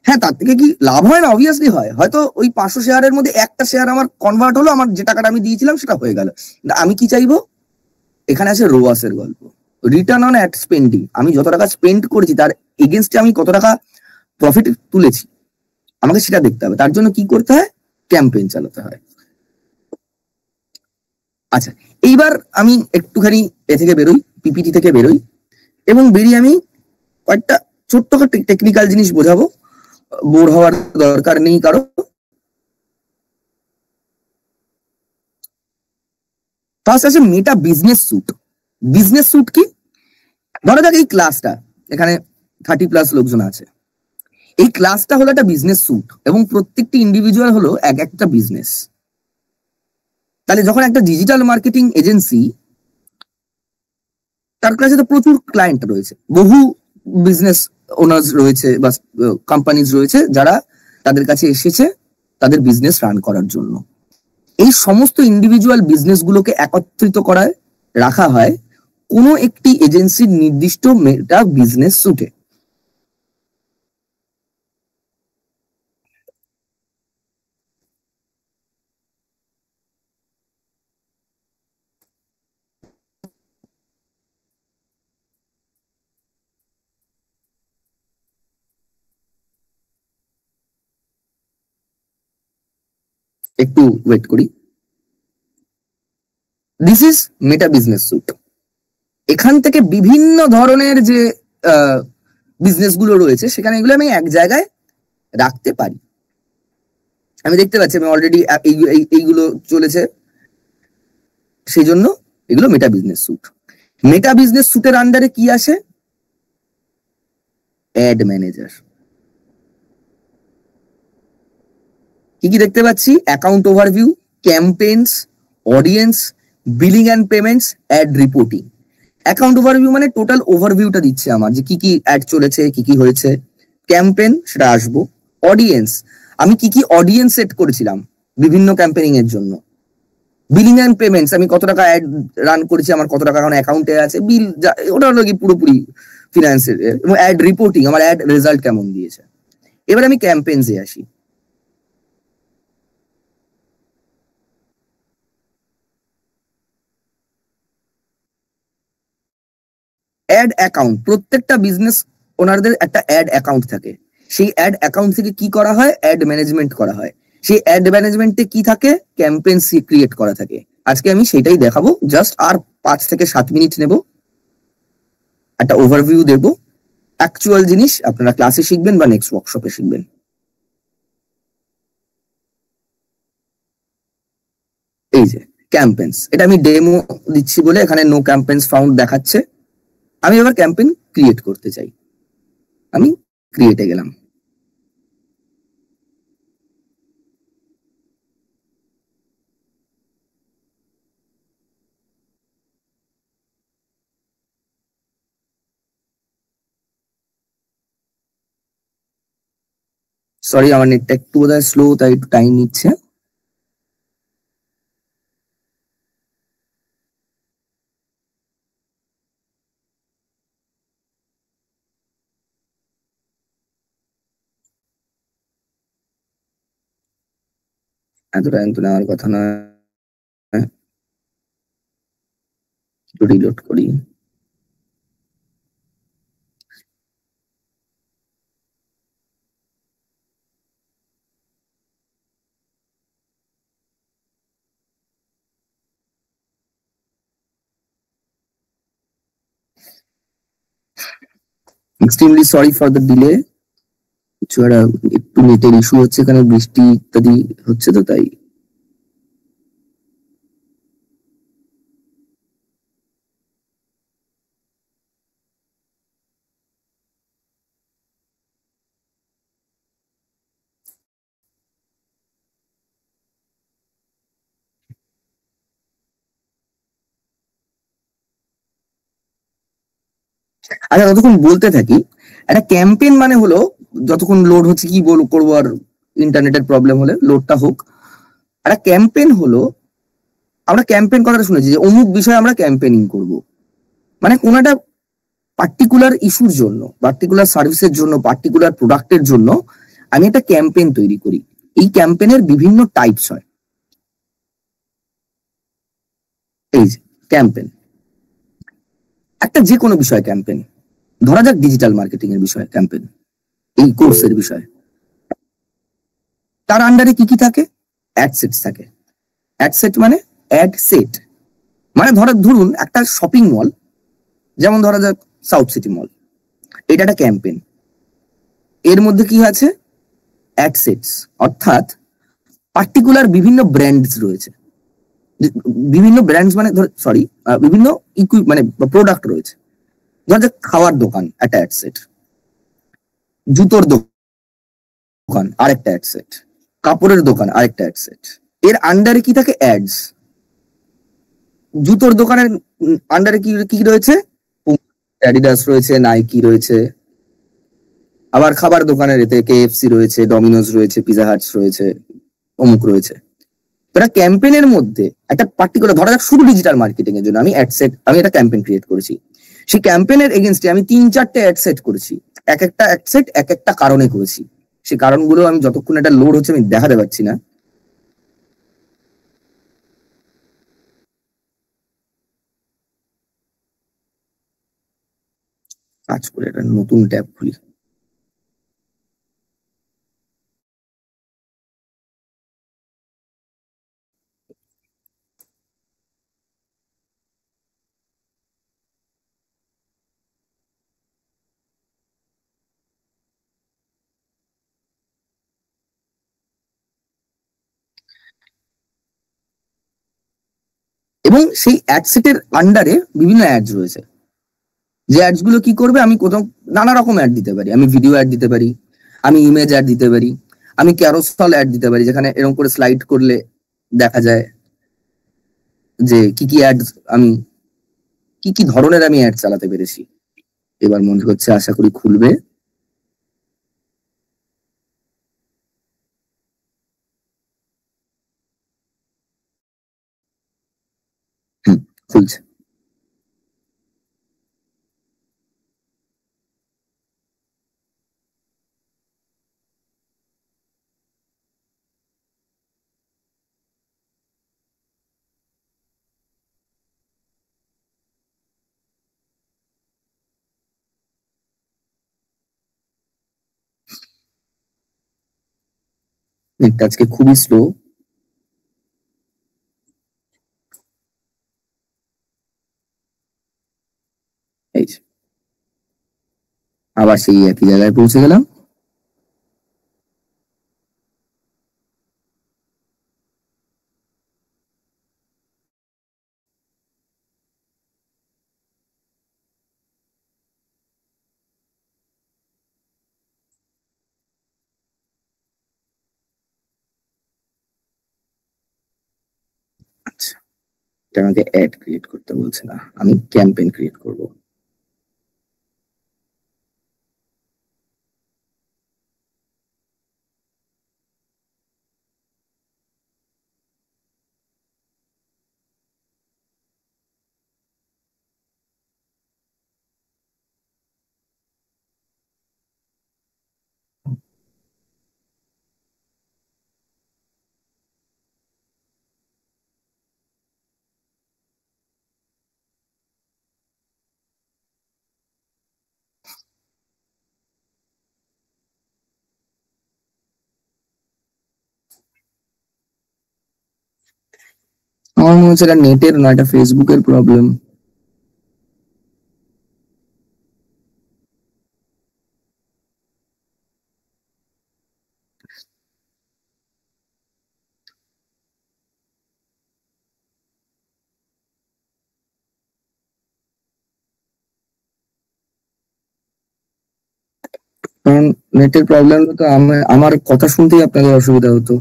হ্যাঁ, তার থেকে কি লাভ হয় না? অবভিয়াসলি হয়। হয়তো ওই 500 শেয়ারের মধ্যে একটা শেয়ার আমার কনভার্ট হলো, আমার যে টাকাটা আমি দিয়েছিলাম সেটা হয়ে গেল। আমি কি চাইবো? এখানে আছে রোয়াসের গল্প, রিটার্ন অন অ্যাড স্পেন্ডিং। আমি যত টাকা স্পেন্ড করেছি তার এগেনস্টে আমি কত টাকা প্রফিট তুলেছি, আমাকে সেটা দেখতে হবে। তার জন্য কি করতে হয়? ক্যাম্পেইন চালাতে হয়। আচ্ছা, এইবার আমি একটুখানি থেকে বেরোই, পিপিটি থেকে বেরোই, এবং বেরিয়ে আমি কয়েকটা ছোট্ট টেকনিক্যাল জিনিস বোঝাবো। বোর হওয়ার দরকার নেই কারো। ফার্স্ট আছে Meta business suite. Business suite কি? ধরা যাক এই ক্লাসটা, এখানে 30+ লোকজন আছে, এই ক্লাসটা হলো একটা বিজনেস স্যুট এবং প্রত্যেকটি ইন্ডিভিজুয়াল হলো এক একটা বিজনেস। তাহলে যখন একটা ডিজিটাল মার্কেটিং এজেন্সি, তার কাছে তো প্রচুর ক্লায়েন্ট রয়েছে, বহু বিজনেস ওনার্স রয়েছে বা কোম্পানিজ রয়েছে যারা তাদের কাছে এসেছে তাদের বিজনেস রান করার জন্য। এই সমস্ত ইন্ডিভিজুয়াল বিজনেস গুলোকে একত্রিত করায় রাখা হয় কোনো একটি এজেন্সির নির্দিষ্ট মেটা বিজনেস স্যুটে। একটু ওয়েট করি। This is Meta business suite. এখান থেকে বিভিন্ন ধরনের যে বিজনেস গুলো রয়েছে সেখানে এগুলো আমি এক জায়গায় রাখতে পারি। আমি দেখতে পাচ্ছি আমি অলরেডি এইগুলো চলেছে, সেই জন্য এগুলো Meta business suite. Meta business স্যুটের আন্ডারে কি আসে? Ad manager. কি কি দেখতে পাচ্ছি? Account overview, campaigns, audience, billing and payments, ad reporting. Account overview মানে টোটাল ওভারভিউটা দিচ্ছে আমার, যে কি কি অ্যাড চলেছে, কি কি হয়েছে। ক্যাম্পেইন, সেটা আসবো। অডিয়েন্স, আমি কি কি অডিয়েন্স সেট করেছিলাম বিভিন্ন ক্যাম্পেইনিং এর জন্য। বিলিং অ্যান্ড পেমেন্টস, আমি কত টাকা অ্যাড রান করেছি, আমার কত টাকা এখন অ্যাকাউন্টে আছে, বিল, ওটা হলো কি পুরোপুরি ফিনান্সের। এবং অ্যাড রিপোর্টিং, আমার অ্যাড রেজাল্ট কেমন দিয়েছে। এবার আমি ক্যাম্পেইনসে আসি। অ্যাড অ্যাকাউন্ট, প্রত্যেকটা বিজনেস ওনারদের একটা অ্যাড অ্যাকাউন্ট থাকে। সেই অ্যাড অ্যাকাউন্ট থেকে কি করা হয়? অ্যাড ম্যানেজমেন্ট করা হয়। সেই অ্যাড ম্যানেজমেন্টে কি থাকে? ক্যাম্পেইন ক্রিয়েট করা থাকে। আজকে আমি সেটাই দেখাবো। জাস্ট আর 5 থেকে 7 মিনিট নেব, একটা ওভারভিউ দেব। অ্যাকচুয়াল জিনিস আপনারা ক্লাসে শিখবেন বা নেক্সট ওয়ার্কশপে শিখবেন। এই যে ক্যাম্পেইনস, এটা আমি ডেমো দিচ্ছি বলে এখানে নো ক্যাম্পেইনস ফাউন্ড দেখাচ্ছে। আমি এবার ক্যাম্পেইন ক্রিয়েট করতে চাই, আমি ক্রিয়েটে গেলাম। সরি, আমার নেটটা একটু বোধহয় স্লো, তাই একটু টাইম নিচ্ছে। এতটা কিন্তু নেওয়ার কথা নয়, একটু রিলোড করি। Extremely sorry for the delay. কিছু একটা একটু নেটের ইস্যু হচ্ছে, এখানে বৃষ্টি ইত্যাদি হচ্ছে তো তাই। আচ্ছা, ততক্ষণ বলতে থাকি। একটা ক্যাম্পেইন মানে হলো, যতক্ষণ লোড হচ্ছে কি করবো, আর ইন্টারনেটের প্রবলেম হলে লোডটা হোক। একটা ক্যাম্পেইন হলো, আমরা ক্যাম্পেইন কথাটা শুনেছি যে অমুক বিষয়ে আমরা ক্যাম্পেইনিং করব, মানে কোন একটা পার্টিকুলার ইস্যুর জন্য, পার্টিকুলার সার্ভিসের জন্য, পার্টিকুলার প্রোডাক্টের জন্য আমি একটা ক্যাম্পেইন তৈরি করি। এই ক্যাম্পেইনের বিভিন্ন টাইপস হয়। এই যে ক্যাম্পেইন, একটা যে কোনো বিষয় ক্যাম্পেইন, ধরা যাক ডিজিটাল মার্কেটিং এর বিষয়ে ক্যাম্পেইন, এই কোর্সের বিষয়। তার আন্ডারে কি কি থাকে? অ্যাড সেটস থাকে। অ্যাড সেট মানে অ্যাড সেট মানে ধরুন একটা শপিং মল, যেমন ধরা যাক সাউথ সিটি মল, এটা একটা ক্যাম্পেইন। এর মধ্যে কি আছে? অ্যাড সেটস, অর্থাৎ পার্টিকুলার বিভিন্ন ব্র্যান্ডস রয়েছে। বিভিন্ন ব্র্যান্ডস মানে সরি বিভিন্ন মানে প্রোডাক্ট রয়েছে। ধর যে খাওয়ার দোকান একটা অ্যাড সেট, জুতোর দোকান আরেকটা অ্যাড সেট, কাপড়ের দোকান আরেকটা অ্যাড সেট। এর আন্ডারে কি থাকে? অ্যাডস। জুতোর দোকানের আন্ডারে কি কি রয়েছে? অ্যাডিডাস রয়েছে, নাইকি রয়েছে। আবার খাবার দোকানের এতে কেএফসি রয়েছে, ডমিনোজ রয়েছে, পিজা হাটস রয়েছে, অমুক রয়েছে। এটা ক্যাম্পেইনের মধ্যে একটা পার্টিকুলার, ধরা যাক শুধু ডিজিটাল মার্কেটিং এর জন্য আমি একটা ক্যাম্পেইন ক্রিয়েট করেছি। সেই ক্যাম্পেইনের এগেইনস্টে আমি 3-4টে অ্যাড সেট করেছি। এক একটা অ্যাড সেট এক একটা কারণে করেছি। সেই কারণগুলো আমি যতক্ষণ এটা লোড হচ্ছে আমি দেখাতে পারছি না। কাজ করে একটা নতুন ট্যাব খুলি। এবং সেই অ্যাড সেটের আন্ডারে বিভিন্ন অ্যাডস রয়েছে। যে অ্যাডস গুলো কি করবে, আমি কোথাও নানা রকম অ্যাড দিতে পারি। আমি ভিডিও অ্যাড দিতে পারি, আমি ইমেজ অ্যাড দিতে পারি, আমি ক্যারোসেল অ্যাড দিতে পারি, যেখানে এরকম করে স্লাইড করলে দেখা যায় যে কি কি অ্যাড আমি কি কি ধরনের আমি অ্যাড চালাতে পেরেছি। এবার মনে হচ্ছে আশা করি খুলবে। খুলছে। নেটটা আজকে খুবই স্লো। এই যে, আবার সেই একই জায়গায় পৌঁছে গেলাম। আচ্ছা, এটা আমাকে অ্যাড ক্রিয়েট করতে বলছে না, আমি ক্যাম্পেইন ক্রিয়েট করব। আমার মনে হচ্ছে এটা নেটের না, এটা ফেসবুকের প্রবলেম। কারণ নেটের প্রবলেম তো আমার কথা শুনতেই আপনাদের অসুবিধা হতো।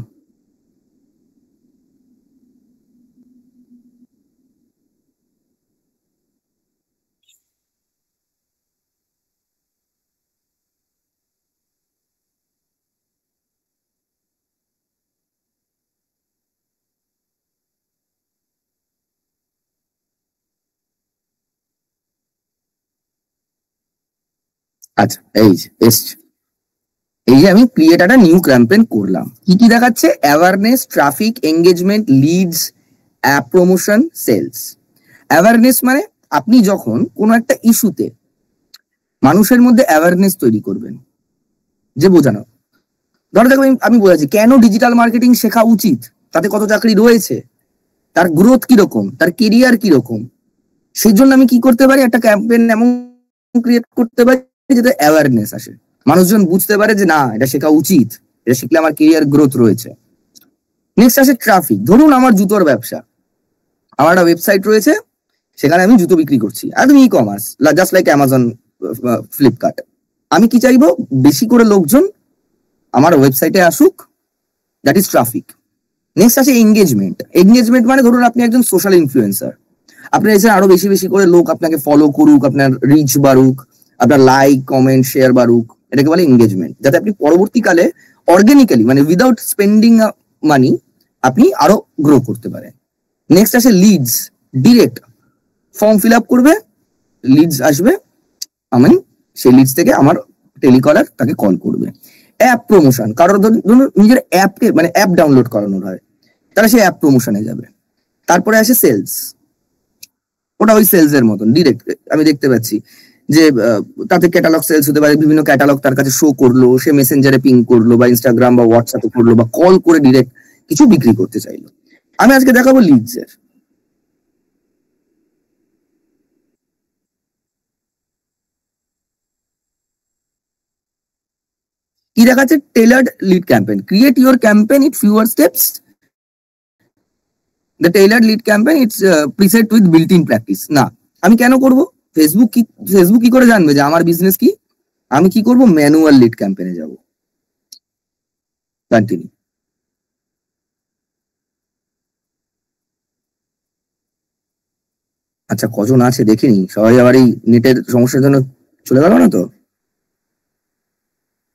আচ্ছা, এই যে এসছে। এই যে আমি ক্রিয়েট একটা নিউ ক্যাম্পেইন করলাম, কি কি দেখাচ্ছে? Awareness, traffic, engagement, leads, app promotion, sales. Awareness মানে আপনি যখন কোনো একটা ইস্যুতে মানুষের মধ্যে অ্যাওয়ারনেস তৈরি করবেন, যে বোঝানো, ধরো দেখো আমি বোঝাচ্ছি কেন ডিজিটাল মার্কেটিং শেখা উচিত, তাতে কত চাকরি রয়েছে, তার গ্রোথ কিরকম, তার কেরিয়ার কিরকম। সেই জন্য আমি কি করতে পারি, একটা ক্যাম্পেইন এমন ক্রিয়েট করতে পারি যাতে অ্যাওয়ারনেস আসে, মানুষজন বুঝতে পারে যে না, এটা শেখা উচিত, এটা শিখলে আমার কেরিয়ার গ্রোথ রয়েছে। নেক্সট আসে ট্রাফিক। ধরুন আমার জুতোর ব্যবসা, আমার একটা ওয়েবসাইট রয়েছে, সেখানে আমি জুতো বিক্রি করছি, একদম e commerce, just like Amazon, Flipkart. আমি কি চাইবো? বেশি করে লোকজন আমার ওয়েবসাইটে আসুক, দ্যাট ইজ ট্রাফিক। নেক্সট আছে এঙ্গেজমেন্ট। এঙ্গেজমেন্ট মানে ধরুন আপনি একজন সোশ্যাল ইনফ্লুয়েন্সার, আপনার এসে আরো বেশি বেশি করে লোক আপনাকে ফলো করুক, আপনার রিচ বাড়ুক, আপনার লাইক কমেন্ট শেয়ার বাড়ুক, এটাকে বলে এঙ্গেজমেন্ট। যাতে আপনি পরবর্তীকালে অর্গানিক্যালি মানে উইদাউট স্পেন্ডিং মানি আপনি আরো গ্রো করতে পারেন। নেক্সট আসে leads. Direct form fill up করবে, লিডস আসবে, আমি সেই লিডস থেকে আমার টেলিকলার তাকে কল করবে। অ্যাপ প্রমোশন, কারোর ধরুন নিজের অ্যাপকে মানে অ্যাপ ডাউনলোড করানোর হয়, তারা সেই অ্যাপ প্রমোশনে যাবে। তারপরে আসে সেলস, ওটা ওই সেলস এর মতন ডিরেক্ট। আমি দেখতে পাচ্ছি যে তাতে ক্যাটালগ সেলস হতে পারে, বিভিন্ন ক্যাটালগ তার কাছে শো করলো, সে মেসেঞ্জারে পিং করলো বা ইনস্টাগ্রাম বা হোয়াটসঅ্যাপে করলো বা কল করে ডিরেক্ট কিছু বিক্রি করতে চাইলো। আমি আজকে দেখাবো লিডস এর। কি দেখাচ্ছে? Tailored lead campaign, create your campaign it fewer steps, the tailored lead campaign it's preset with built in practice. না, আমি কেন করব? ফেসবুক কি করে জানবে যে আমার বিজনেস কি? আমি কি করব? ম্যানুয়াল লিড ক্যাম্পেইনে যাব। কন্টিনিউ। আচ্ছা, কজন আছে দেখিনি, সবাই আবার এই নেটের সমস্যার জন্য চলে গেল না তো?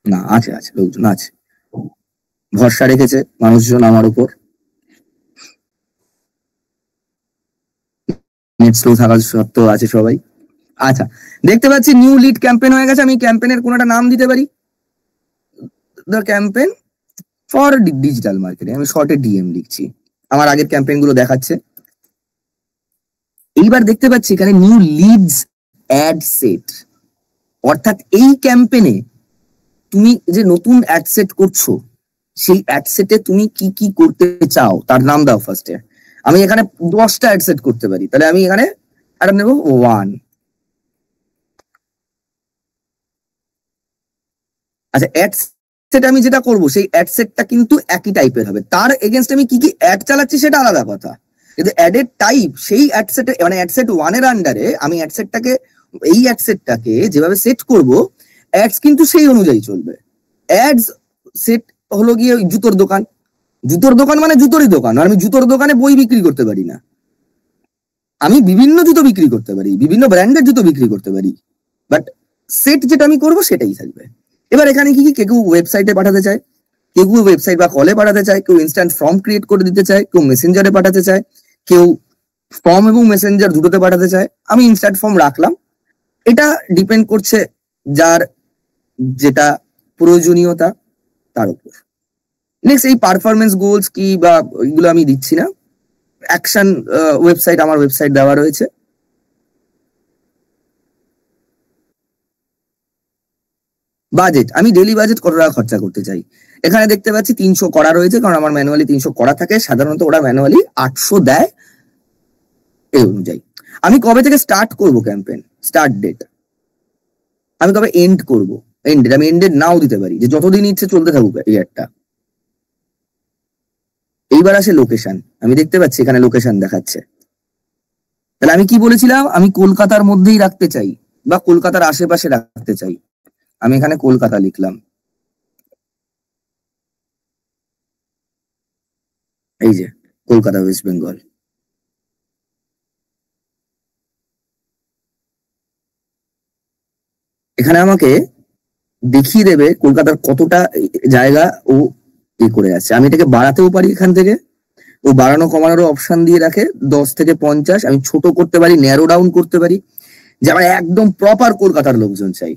না, আছে আছে, লোকজন আছে, ভরসা রেখেছে মানুষজন আমার উপর, নেট স্লো থাকা সত্ত্বেও আছে সবাই। আচ্ছা, দেখতে পাচ্ছি নিউ লিড ক্যাম্পেইন হয়ে গেছে। আমি ক্যাম্পেইনের কোনো একটা নাম দিতে পারি, the campaign for digital marketing, আমি শর্টে ডিএম লিখছি। আমার আগের ক্যাম্পেইন গুলো দেখাচ্ছে। এইবার দেখতে পাচ্ছি এখানে নিউ লিডস অ্যাড সেট, অর্থাৎ এই ক্যাম্পেইনে তুমি যে নতুন অ্যাড সেট করছো, সেই অ্যাড সেটে তুমি কি কি করতে চাও তার নাম দাও ফার্স্টে। আমি এখানে 10টা অ্যাড সেট করতে পারি, তাহলে আমি এখানে একটা নেব 1। আচ্ছা, অ্যাড সেট আমি যেটা করবো সেই অ্যাড সেটটা কিন্তু একই টাইপের হবে, তার এগেনস্ট আমি কি কি অ্যাড চালাচ্ছি সেটা আলাদা কথা, কিন্তু অ্যাডের টাইপ সেই অ্যাড সেটে মানে অ্যাড সেট 1 এর আন্ডারে আমি এই অ্যাড সেটটাকে যেভাবে সেট করব, অ্যাডস কিন্তু সেই অনুযায়ী চলবে। অ্যাডস সেট হলো গিয়ে ওই জুতোর দোকান, জুতোর দোকান মানে জুতোরই দোকান, আর আমি জুতোর দোকানে বই বিক্রি করতে পারি না, আমি বিভিন্ন জুতো বিক্রি করতে পারি, বিভিন্ন ব্র্যান্ডের জুতো বিক্রি করতে পারি, বাট সেট যেটা আমি করবো সেটাই থাকবে। এবার এখানে কি কি, কেউ ওয়েবসাইটে পাঠাতে চায়, কেউ ওয়েবসাইট বা কলে পাঠাতে চায়, কেউ ইনস্ট্যান্ট ফর্ম ক্রিয়েট করে দিতে চায়, কেউ মেসেঞ্জারে পাঠাতে চায়, কেউ ফর্ম এবং মেসেঞ্জার দুটোতে পাঠাতে চায়। আমি ইনস্ট্যান্ট ফর্ম রাখলাম, এটা ডিপেন্ড করছে যার যেটা প্রয়োজনীয়তা তার উপর। নেক্সট, এই পারফরমেন্স গোলস কি বা এগুলো আমি দিচ্ছি না। অ্যাকশন ওয়েবসাইট, আমার ওয়েবসাইট দেওয়া রয়েছে। বাজেট, আমি ডেলি বাজেট কত টাকা খরচা করতে চাই। এখানে দেখতে পাচ্ছি 300 করা রয়েছে, কারণ আমার ম্যানুয়ালি 300 করা থাকে, সাধারণত ওরা ম্যানুয়ালি 800 দেয় এই অনুযায়ী। আমি কবে থেকে স্টার্ট করব ক্যাম্পেইন, স্টার্ট ডেট, আমি কবে এন্ড করব, এন্ড ডেট আমি এন্ড ডেট নাও দিতে পারি, যে যতদিন ইচ্ছে চলতে থাকুক এই একটা। এইবার আসে লোকেশন, আমি দেখতে পাচ্ছি এখানে লোকেশন দেখাচ্ছে, তাহলে আমি কি বলেছিলাম, আমি কলকাতার মধ্যেই রাখতে চাই বা কলকাতার আশেপাশে রাখতে চাই, আমি এখানে কলকাতা লিখলাম। এই যে কলকাতা, ওয়েস্ট বেঙ্গল। এখানে আমাকে দেখিয়ে দেবে কলকাতার কতটা জায়গা ও করে আছে। আমি এটাকে বাড়াতেও পারি, এখান থেকে ও বাড়ানো কমানোরও অপশন দিয়ে রাখে, 10 থেকে 50। আমি ছোট করতে পারি, ন্যারো ডাউন করতে পারি, যে আমার একদম প্রপার কলকাতার লোকজন চাই,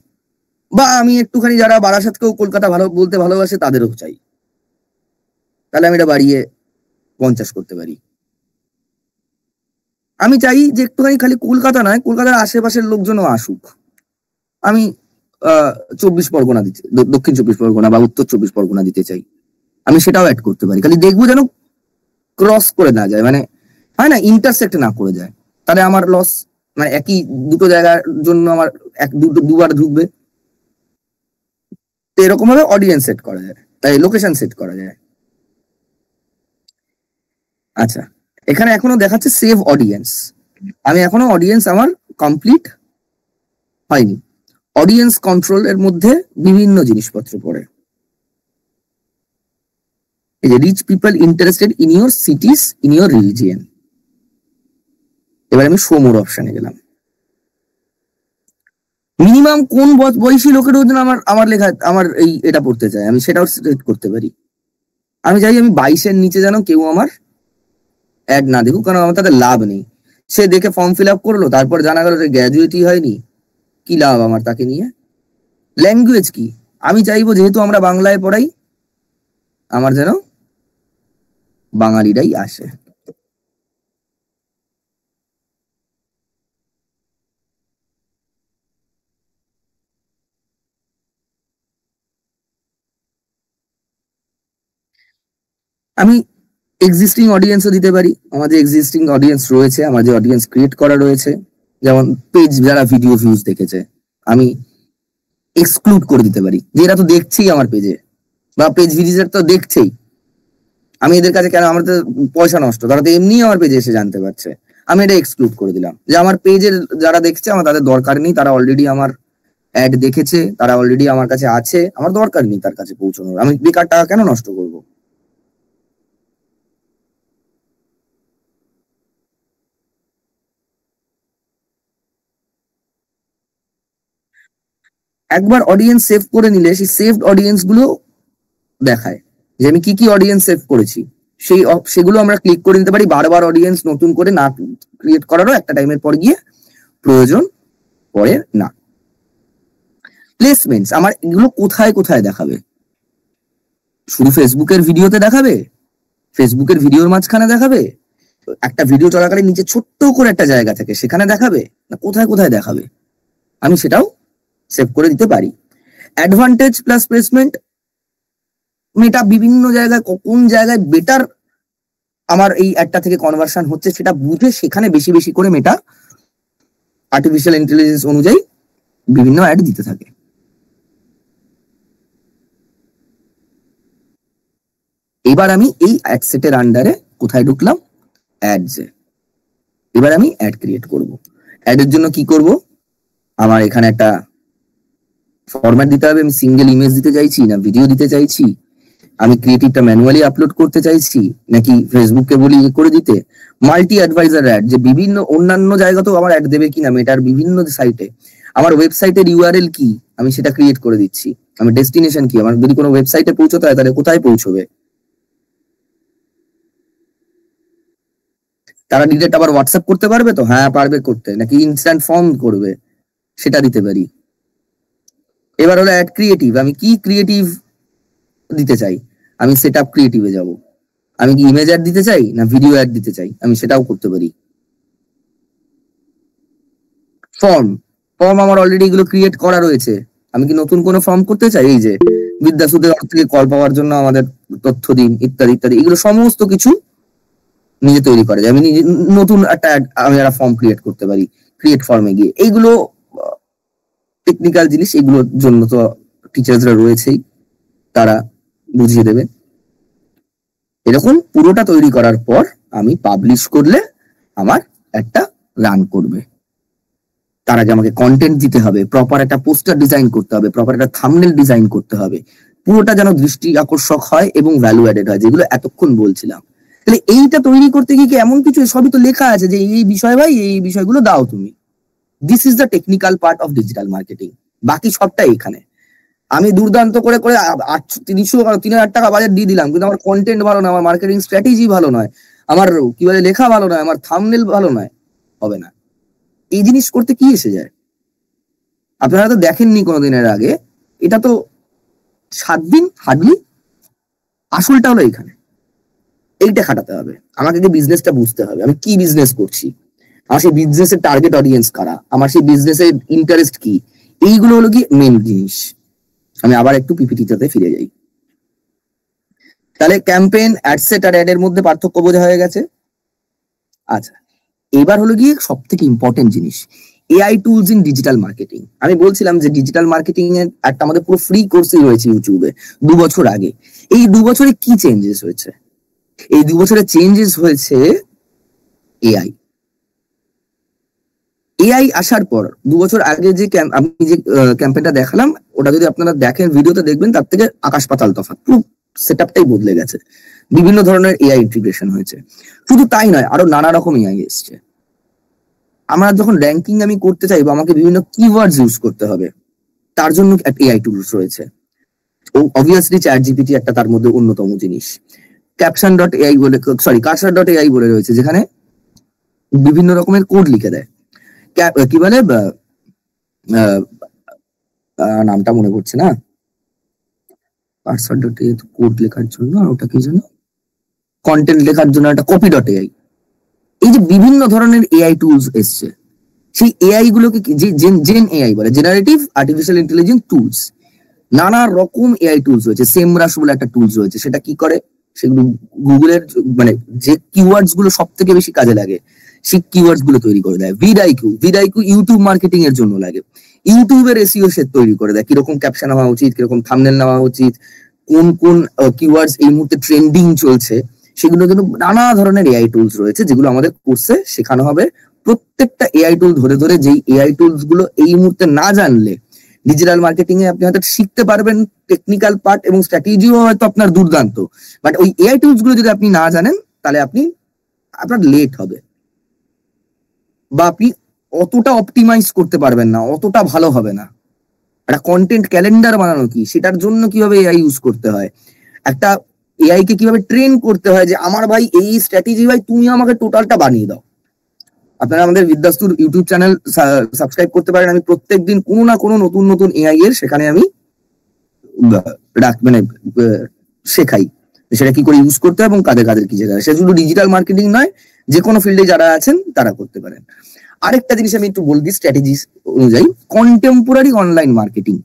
বা আমি একটুখানি যারা বারাসাতকেও কলকাতা ভালো বলতে ভালোবাসে তাদেরও চাই, তাহলে আমি এটা বাড়িয়ে 50 করতে পারি। আমি চাই যে একটুখানি খালি কলকাতা নয়, কলকাতার আশেপাশের লোকজনও আসুক। আমি 24 পরগনা দিতে, দক্ষিণ 24 পরগনা বা উত্তর 24 পরগনা দিতে চাই, আমি সেটাও অ্যাড করতে পারি। খালি দেখবো যেন ক্রস করে না যায়, মানে হয় না, ইন্টারসেক্ট না করে যায়, তাহলে আমার লস। মানে একই দুটো জায়গার জন্য আমার দুবার ঢুকবে। তো এরকম ভাবে অডিয়েন্স সেট করা যায়, তাই লোকেশন সেট করা যায়। আচ্ছা, এখানে এখনো দেখাচ্ছে সেভ অডিয়েন্স, আমি এখনো অডিয়েন্স আমার কমপ্লিট হয়নি। অডিয়েন্স কন্ট্রোল এর মধ্যে বিভিন্ন জিনিসপত্র পড়ে, এই যে reach people interested in your cities in your religion. এবার আমি শো মোর অপশনে গেলাম। মিনিমাম কোন বয়সী লোকেরও যেন আমার লেখা আমার এই এটা পড়তে চায়, আমি সেটাও সিলেক্ট করতে পারি। আমি চাই আমি 22-এর নিচে যেন কেউ আমার অ্যাড না দেখুক, কারণ আমার তাদের লাভ নেই। সে দেখে ফর্ম ফিল আপ করলো, তারপর জানা গেল যে গ্র্যাজুয়েটই হয়নি, কি লাভ আমার তাকে নিয়ে? ল্যাঙ্গুয়েজ কি? আমি চাইবো যেহেতু আমরা বাংলায় পড়াই, আমার যেন বাঙালিরাই আসে। আমি এক্সিস্টিং অডিয়েন্সও দিতে পারি, আমার যে এক্সিস্টিং অডিয়েন্স রয়েছে, আমার যে অডিয়েন্স ক্রিয়েট করা রয়েছে, যেমন পেজ যারা ভিডিও ভিউজ দেখেছে, আমি এক্সক্লুড করে দিতে পারি যে এরা তো দেখছেই আমার পেজে, বা পেজ ভিজিটার তো দেখছেই, আমি এদের কাছে কেন, আমার তো পয়সা নষ্ট, তারা তো এমনি আমার পেজে এসে জানতে পারছে। আমি এটা এক্সক্লুড করে দিলাম যে আমার পেজের যারা দেখছে আমার তাদের দরকার নেই, তারা অলরেডি আমার অ্যাড দেখেছে, তারা অলরেডি আমার কাছে আছে, আমার দরকার নেই তার কাছে পৌঁছানোর, আমি বেকার টাকা কেন নষ্ট করব। একবার অডিয়েন্স সেভ করে নিলে সেই সেভড অডিয়েন্স গুলো দেখায় যে আমি কি কি অডিয়েন্স সেভ করেছি, সেগুলো আমরা ক্লিক করে নিতে পারি। বারবার অডিয়েন্স নতুন করে না ক্রিয়েট করারও একটা টাইমের পর গিয়ে প্রয়োজন পড়ে না। প্লেসমেন্টস আমার এগুলো কোথায় কোথায় দেখাবে? শুধু ফেসবুকের ভিডিওতে দেখাবে, ফেসবুকের ভিডিওর মাঝখানে দেখাবে, একটা ভিডিও চলাকালীন নিচে ছোট্ট করে একটা জায়গা থাকে সেখানে দেখাবে, না কোথায় কোথায় দেখাবে? আমি সেটাও সেভ করে দিতে পারি। অ্যাডভান্টেজ প্লাস প্লেসমেন্ট, মেটা বিভিন্ন জায়গায় কোন জায়গায় বেটার আমার এই অ্যাডটা থেকে কনভার্সন হচ্ছে সেটা বুঝে সেখানে বেশি বেশি করে মেটা আর্টিফিশিয়াল ইন্টেলিজেন্স অনুযায়ী বিভিন্ন অ্যাড দিতে থাকে। এবার আমি এই অ্যাড সেটের আন্ডারে কোথায় ঢুকলাম? অ্যাডসে। এবার আমি অ্যাড ক্রিয়েট করব। অ্যাডের জন্য কি করব? আমার এখানে একটা ফরম্যাট দিতে হবে, আমি সিঙ্গেল ইমেজ দিতে চাইছি না ভিডিও দিতে চাইছি, আমি ক্রিয়েটিভটা ম্যানুয়ালি আপলোড করতে চাইছি নাকি ফেসবুককে বলি করে দিতে। মাল্টি অ্যাডভাইজার অ্যাড, যে বিভিন্ন অন্যান্য জায়গাতেও আমার অ্যাড দেবে কিনা, মেটার বিভিন্ন সাইটে, আমার ওয়েবসাইটের ইউআরএল কি আমি সেটা ক্রিয়েট করে দিচ্ছি, আমার ডেস্টিনেশন কি, আমার যদি কোনো ওয়েবসাইটে পৌঁছতে হয় তাহলে কোথায় পৌঁছবে, তারা ডিরেক্ট আবার হোয়াটসঅ্যাপ করতে পারবে তো, হ্যাঁ পারবে করতে, নাকি ইনস্ট্যান্ট ফর্ম করবে সেটা দিতে পারি। এবার হলো অ্যাড ক্রিয়েটিভ, আমি কি ক্রিয়েটিভ দিতে চাই, আমি সেট আপ ক্রিয়েটিভে যাব, আমি কি ইমেজ অ্যাড দিতে চাই না ভিডিও অ্যাড দিতে চাই, আমি সেটাও করতে পারি। ফর্ম, ফর্ম আমার অলরেডি এগুলো ক্রিয়েট করা রয়েছে, আমি কি নতুন কোনো ফর্ম করতে চাই? এই যে বিদ্যাসুদের থেকে কল পাওয়ার জন্য আমাদের তথ্য দিন ইত্যাদি ইত্যাদি, এগুলো সমস্ত কিছু নিজে তৈরি করা যায়। আমি নতুন একটা আমি একটা ফর্ম ক্রিয়েট করতে পারি ক্রিয়েট ফর্মে গিয়ে। এইগুলো টেকনিক্যাল জিনিস, এগুলোর জন্য তো টিচার্সরা রয়েছেই, তারা বুঝিয়ে দেবে। এরকম পুরোটা তৈরি করার পর আমি পাবলিশ করলে আমার একটা রান করবে। তার আগে আমাকে কন্টেন্ট দিতে হবে, প্রপার একটা পোস্টার ডিজাইন করতে হবে, প্রপার একটা থাম্বনেল ডিজাইন করতে হবে, পুরোটা যেন দৃষ্টি আকর্ষক হয় এবং ভ্যালু অ্যাডেড হয়, যেগুলো এতক্ষণ বলছিলাম। তাহলে এইটা তৈরি করতে গিয়ে কি এমন কিছু, সবই তো লেখা আছে যে এই বিষয় ভাই এই বিষয়গুলো দাও তুমি। This is the technical part of digital marketing, বাকি সবটাই এখানে। আমি দুর্দান্ত করে করে 3,000 টাকা বাজেট দিয়ে দিলাম, কিন্তু আমার কন্টেন্ট ভালো নয়, আমার মার্কেটিং স্ট্র্যাটেজি ভালো নয়, আমার কি বলে লেখা ভালো নয়, আমার থাম্বনেল ভালো নয়, হবে না। এই জিনিস করতে কি এসে যায়? আপনারা তো দেখেননি কোনোদিনের আগে, এটা তো 7 দিন হার্ডলি। আসলটা হলো এখানে, এইটা খাটাতে হবে আমাকে, যে বিজনেসটা বুঝতে হবে আমি কি বিজনেস করছি, আমার সেই বিজনেসের টার্গেট অডিয়েন্স কারা, আমার সেই বিজনেসের ইন্টারেস্ট কি, এইগুলো হলো কি মেন জিনিস। আমি আবার একটু পিপিটিতে ফিরে যাই। তাহলে ক্যাম্পেইন, অ্যাডসেট আর অ্যাড এর মধ্যে পার্থক্য বোঝা হয়ে গেছে। আচ্ছা, এবার হলো গিয়ে সব থেকে ইম্পর্টেন্ট জিনিস, AI tools in digital marketing. আমি বলছিলাম যে ডিজিটাল মার্কেটিং এর একটা আমাদের পুরো ফ্রি কোর্সই রয়েছে ইউটিউবে 2 বছর আগে। এই 2 বছরে কি চেঞ্জেস হয়েছে? এই 2 বছরে চেঞ্জেস হয়েছে এআই। এআই আসার পর 2 বছর আগে যে আমি যে ক্যাম্পেইনটা দেখালাম, ওটা যদি আপনারা দেখেন, ভিডিওতে দেখবেন, তার থেকে আকাশ পাতাল তফাৎ। পুরো সেটআপটাই বদলে গেছে। বিভিন্ন ধরনের এআই ইন্টিগ্রেশন হয়েছে। শুধু তাই নয়, আরো নানা রকম এআই এসছে। আমরা যখন র্যাঙ্কিং আমি করতে চাইবো, আমাকে বিভিন্ন কিওয়ার্ডস ইউজ করতে হবে, তার জন্য এআই টুলস রয়েছে। অবভিয়াসলি চ্যাট জিপিটি একটা তার মধ্যে অন্যতম জিনিস। ক্যাপশন ডট এআই বলে, সরি, কার্সার ডট এআই বলে রয়েছে, যেখানে বিভিন্ন রকমের কোড লিখে দেয়। কি বলে, নামটা মনে পড়ছে না, কার্সার ডট এআই কোড লেখার জন্য, আর ওটা কি যেন, কন্টেন্ট লেখার জন্য একটা কপি ডট এআই। এই যে বিভিন্ন ধরনের এআই টুলস এসছে, সেই এআই গুলোকে যে জেন এআই বলে, জেনারেটিভ আর্টিফিশিয়াল ইন্টেলিজেন্স টুলস। নানা রকম এআই টুলস রয়েছে। সেমরাশ বলে একটা টুলস রয়েছে, সেটা কি করে, সেগুলো গুগলের মানে যে কিওয়ার্ডস গুলো সব থেকে বেশি কাজে লাগে, সেই কিওয়ার্ডস গুলো তৈরি করে দেয়। ভিডআইকিউ ইউটিউব মার্কেটিং এর জন্য লাগে। ইউটিউবের এসইও সে তৈরি করে দেয়, কিরকম ক্যাপশন নেওয়া উচিত, কিরকম থাম্বনেল নেওয়া উচিত, কোন কোন কিওয়ার্ডস এই মুহূর্তে ট্রেন্ডিং চলছে, সেগুলোর জন্য নানা ধরনের এআই টুলস রয়েছে, যেগুলো আমাদের কোর্সে শেখানো হবে। প্রত্যেকটা এআই টুল ধরে ধরে, যেই এআই টুলস গুলো এই মুহূর্তে না জানলে ডিজিটাল মার্কেটিং এ আপনি হয়তো শিখতে পারবেন, টেকনিক্যাল পার্ট এবং স্ট্র্যাটেজিও হয়তো আপনার দুর্দান্ত, বাট ওই এআই টুলস গুলো যদি আপনি না জানেন, তাহলে আপনার লেট হবে, বা আপনি অতটা অপটিমাইজ করতে পারবেন না, অতটা ভালো হবে না। একটা কন্টেন্ট ক্যালেন্ডার বানানো কি, সেটার জন্য কিভাবে এআই ইউজ করতে হয়, একটা এআই কে কিভাবে ট্রেন করতে হয়, যে আমার ভাই এই স্ট্র্যাটেজি, ভাই তুমি আমাকে টোটালটা বানিয়ে দাও। আপনারা আমাদের বিদ্যাস্তুর ইউটিউব চ্যানেল সাবস্ক্রাইব করতে পারেন। আমি প্রত্যেকদিন কোনো না কোনো নতুন নতুন এআই এর সেখানে আমি মানে শেখাই, সেটা কি করে ইউজ করতে হয় এবং কাদের কাদের কি জায়গায়। সে শুধু ডিজিটাল মার্কেটিং নয়, যে কোনো ফিল্ডে যারা আছেন তারা করতে পারেন। আরেকটা জিনিস আমি একটু বলবি স্ট্র্যাটেজিস অনুযায়ী, কন্টেম্পোরারি অনলাইন মার্কেটিং।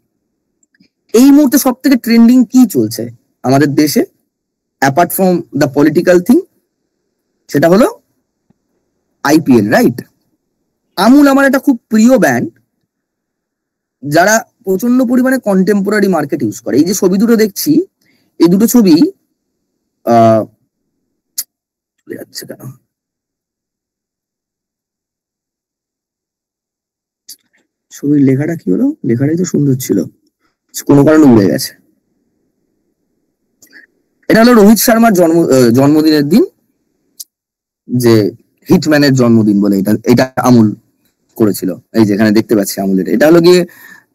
এই মুহূর্তে সব থেকে ট্রেন্ডিং কি চলছে আমাদের দেশে, apart from the political thing, সেটা হলো আইপিএল, রাইট? আমুল আমার একটা খুব প্রিয় ব্যান্ড, যারা প্রচন্ড পরিমাণে কন্টেম্পোরারি মার্কেট ইউজ করে। এই যে ছবি দুটো দেখছি, এই দুটো ছবি চলে যাচ্ছে কেন, ছবির লেখাটা কি হলো, লেখাটাই তো সুন্দর ছিল, কোনো কারণে উড়ে গেছে। এটা হলো রোহিত শর্মার জন্মদিনের দিন, যে হিটম্যানের জন্মদিন বলে এটা আমুল করেছিল। এই যেখানে দেখতে পাচ্ছি আমুলের, এটা হলো গিয়ে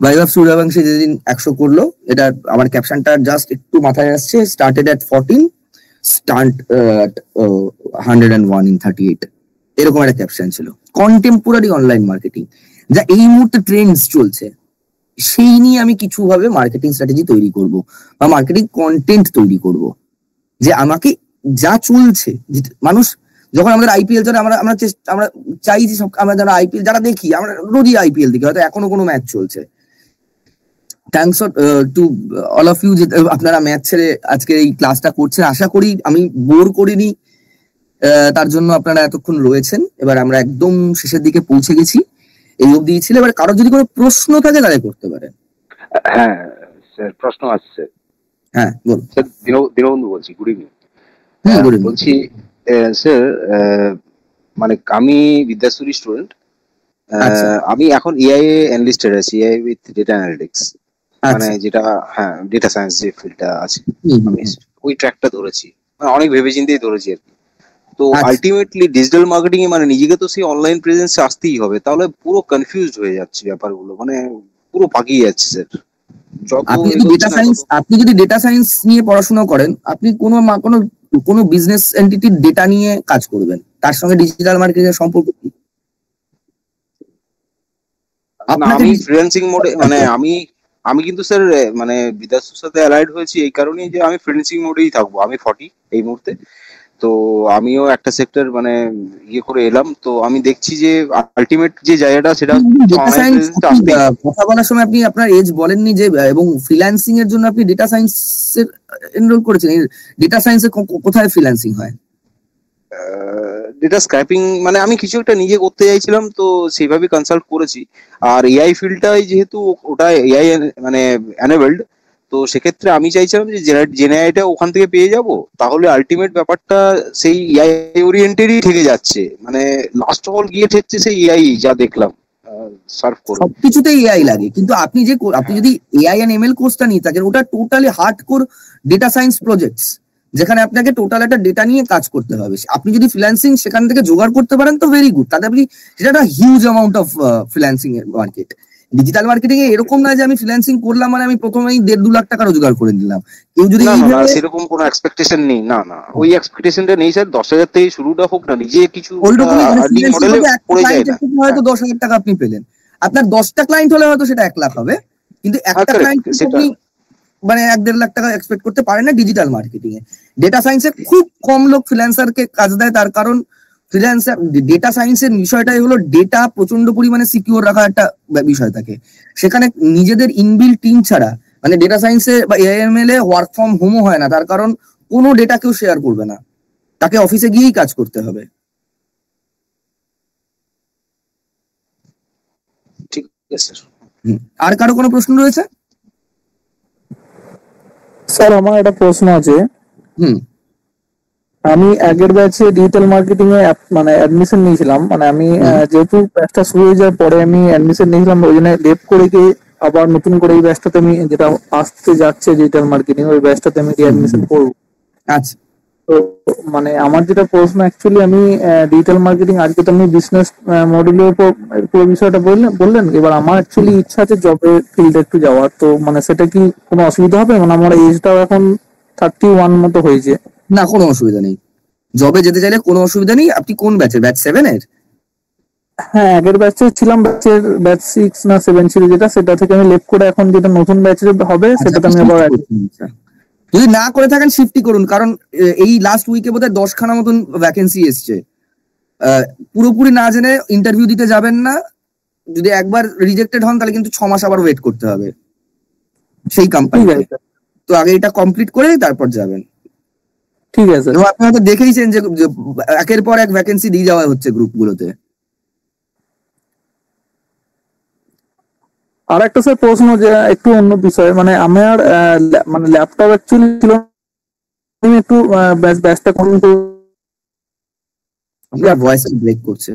বৈভব সূর্যবংশী যেদিন 100 করলো। এটা আমার ক্যাপশনটা জাস্ট একটু মাথায় আসছে, স্টার্টেড এট 14, স্টার্ট 101 in 38, এরকম একটা ক্যাপশন ছিল। কন্টেম্পোরারি অনলাইন মার্কেটিং, যা এই মুহূর্তে ট্রেন্ডস চলছে, সেই নিয়ে আমি কিছু ভাবে মার্কেটিং স্ট্র্যাটেজি তৈরি করব, বা মার্কেটিং কন্টেন্ট তৈরি করব, যে আমাকে যা চলছে, মানুষ যখন আমাদের আইপিএল চলে, আমরা চাই যে সব, আমরা যারা আইপিএল যারা দেখি, আমরা রোজই আইপিএল দেখি, হয়তো এখনো কোনো ম্যাচ চলছে। Thanks to all of you যে আপনারা ম্যাচ ছেড়ে আজকে এই ক্লাসটা করছেন। আশা করি আমি বোর করিনি, তার জন্য আপনারা এতক্ষণ রয়েছেন। এবার আমরা একদম শেষের দিকে পৌঁছে গেছি, এই অবধি ছিল। এবার কারোর যদি কোনো প্রশ্ন থাকে তাহলে করতে পারেন। হ্যাঁ স্যার, প্রশ্ন আসছে। হ্যাঁ বলুন স্যার। দীনবন্ধু বলছি, গুড ইভিনিং। বলছি স্যার, মানে আমি বিদ্যাসুরি স্টুডেন্ট, আমি এখন এআই এনলিস্টেড আছি, এআই উইথ ডেটা অ্যানালিটিক্স, মানে যেটা হ্যাঁ ডেটা সায়েন্স যে ফিল্ডটা আছে, আমি ওই ট্র্যাকটা ধরেছি, মানে অনেক ভেবেচিন্তেই ধরেছি আর কি। তো আলটিমেটলি ডিজিটাল মার্কেটিং এ মানে নিজেকে তো সেই অনলাইন প্রেজেন্সে আসতেই হবে, তাহলে পুরো কনফিউজড হয়ে যাচ্ছে ব্যাপারগুলো, মানে পুরো পাকিয়ে যাচ্ছে স্যার। আপনি যদি ডেটা সায়েন্স নিয়ে পড়াশোনা করেন, আপনি কোনো বিজনেস এন্টিটির ডেটা নিয়ে কাজ করবেন, তার সঙ্গে ডিজিটাল মার্কেটিং এর সম্পর্ক কি? আমি ফ্রিল্যান্সিং মোডে, মানে আমি কিন্তু স্যার মানে বিদ্যাসুর সাথে অ্যালাইড হয়েছি এই কারণেই যে আমি ফ্রিল্যান্সিং মোডেই থাকবো। আমি 40 এই মুহূর্তে, তো আমিও একটা সেক্টর মানে ইয়ে করে এলাম। তো আমি দেখছি যে আলটিমেট যে জায়গাটা, সেটা কথা বলার সময় আপনি আপনার এজ বলেননি যে, এবং ফ্রিল্যান্সিং এর জন্য আপনি ডেটা সায়েন্সের এনরোল করেছেন। ডেটা সায়েন্সে কোথায় ফ্রিল্যান্সিং হয়? ডেটা স্ক্র্যাপিং, মানে আমি কিছু একটা নিজে করতে চাইছিলাম, তো সেইভাবে কনসাল্ট করেছি। আর এআই ফিল্ডটাই যেহেতু ওটা এআই মানে এনেবলড, তো সেক্ষেত্রে আমি চাইছিলাম যে জেনারেটা ওখান থেকে পেয়ে যাব, তাহলে আলটিমেট ব্যাপারটা সেই এআই ওরিয়েন্টেডই থেকে যাচ্ছে, মানে লাস্ট অফ অল গিয়ে ঠেকছে সেই এআই, যা দেখলাম সার্ভ করে সবকিছুতে এআই লাগে। কিন্তু আপনি যদি এআই এন্ড এমএল কোর্সটা নিয়ে থাকেন, ওটা totally hardcore data science projects, যেখানে আপনাকে টোটাল একটা ডেটা নিয়ে কাজ করতে হবে। আপনি যদি ফ্রিল্যান্সিং সেখান থেকে জোগাড় করতে পারেন তো ভেরি গুড, তাতে আপনি সেটা একটা হিউজ অ্যামাউন্ট অফ ফ্রিল্যান্সিং এর মার্কেট। ডিজিটাল মার্কেটিং এ এরকম না যে আমি ফ্রিল্যান্সিং করলাম মানে আমি প্রথমেই 1.5-2 লাখ টাকা রোজগার করে নিলাম। কেউ যদি সেরকম কোনো এক্সপেকটেশন নেই, না ওই এক্সপেকটেশনটা নেই স্যার। 10,000 থেকে শুরুটা হোক না, নিজে কিছু হয়তো 10,000 টাকা আপনি পেলেন, আপনার 10টা ক্লায়েন্ট হলে হয়তো সেটা 1 লাখ হবে, কিন্তু একটা ক্লায়েন্ট আপনি মানে 1-1.5 লাখ টাকা এক্সপেক্ট করতে পারেন না ডিজিটাল মার্কেটিং এ। ডেটা সায়েন্সে খুব কম লোক ফ্রিল্যান্সারকে কাজ দেয়, তার কারণ ফ্রিল্যান্সার ডেটা সায়েন্সের বিষয়টাই হলো ডেটা প্রচন্ড পরিমাণে সিকিউর রাখা একটা বিষয় থাকে। সেখানে নিজেদের ইনবিল্ট টিম ছাড়া, মানে ডেটা সায়েন্সে বা এআইএমএল এ ওয়ার্ক ফ্রম হোমও হয় না, তার কারণ কোনো ডেটা কেউ শেয়ার করবে না, তাকে অফিসে গিয়েই কাজ করতে হবে। ঠিক আছে। আর কারো কোনো প্রশ্ন রয়েছে? স্যার আমার একটা প্রশ্ন আছে। আমি আগের ব্যাচে ডিজিটাল মার্কেটিং এ মানে অ্যাডমিশন নিয়েছিলাম, মানে আমি যেহেতু ব্যাচটা শুরু হয়ে যাওয়ার পরে আমি অ্যাডমিশন নিয়েছিলাম, ওই জন্য লেফট করে গিয়ে আবার নতুন করে এই ব্যাচটাতে আমি যেটা আসতে যাচ্ছে ডিজিটাল মার্কেটিং, ওই ব্যাচটাতে আমি অ্যাডমিশন করবো। আচ্ছা, তো মানে আমার যেটা প্রশ্ন, অ্যাকচুয়ালি আমি ডিজিটাল মার্কেটিং, আজকে তো আপনি বিজনেস মডেলের উপর পুরো বিষয়টা বললেন, এবার আমার অ্যাকচুয়ালি ইচ্ছা আছে জবের ফিল্ডে একটু যাওয়ার, তো মানে সেটা কি কোনো অসুবিধা হবে? মানে আমার এজটাও এখন 31 মতো হয়েছে। না, কোনো অসুবিধা নেই, জবে যেতে চাইলে কোনো অসুবিধা নেই। আপনি কোন ব্যাচের? ব্যাচ 7 এর? হ্যাঁ, আগের ব্যাচে ছিলাম, ব্যাচ 6 না 7 ছিল যেটা, সেটা থেকে আমি লেফট করে এখন যেটা নতুন ব্যাচে হবে সেটাতে আমি আবার। যদি না করে থাকেন শিফটই করুন, কারণ এই লাস্ট উইকে বোধহয় 10খানা মতন ভ্যাকেন্সি এসছে। পুরোপুরি না জেনে ইন্টারভিউ দিতে যাবেন না, যদি একবার রিজেক্টেড হন তাহলে কিন্তু 6 মাস আবার ওয়েট করতে হবে সেই কোম্পানি। তো আগে এটা কমপ্লিট করে তারপর যাবেন। ঠিক আছে। আপনি হয়তো দেখেইছেন যে একের পর এক ভ্যাকেন্সি দিয়ে যাওয়া হচ্ছে গ্রুপগুলোতে। আর একটা স্যার প্রশ্ন, যে একটু অন্য বিষয়, মানে আমার মানে ল্যাপটপ অ্যাকচুয়ালি ছিল, আমি একটু ব্যাচটা কোন আপনার ভয়েস ব্রেক করছে।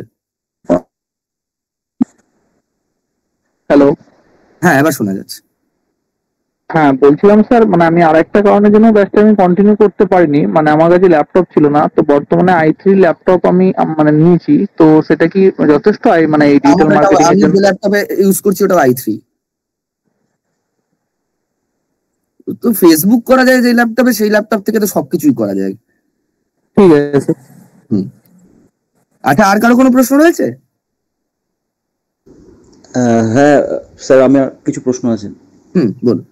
হ্যালো, হ্যাঁ এবার শোনা যাচ্ছে। হ্যাঁ বলছিলাম স্যার, মানে আমি আরেকটা কারণের জন্য ব্যাচটা আমি কন্টিনিউ করতে পারিনি, মানে আমার কাছে ল্যাপটপ ছিল না। তো বর্তমানে i3 ল্যাপটপ আমি মানে নিয়েছি, তো সেটা কি যথেষ্ট? মানে এই ডিজিটাল মার্কেটিং এর জন্য ল্যাপটপে ইউজ করছি ওটা i3। তো ফেসবুক করা যায় যে ল্যাপটপে, সেই ল্যাপটপ থেকে তো সবকিছুই করা যায়। ঠিক আছে। আচ্ছা, আর কারো কোনো প্রশ্ন রয়েছে? হ্যাঁ স্যার, আমার কিছু প্রশ্ন আছে। বলুন।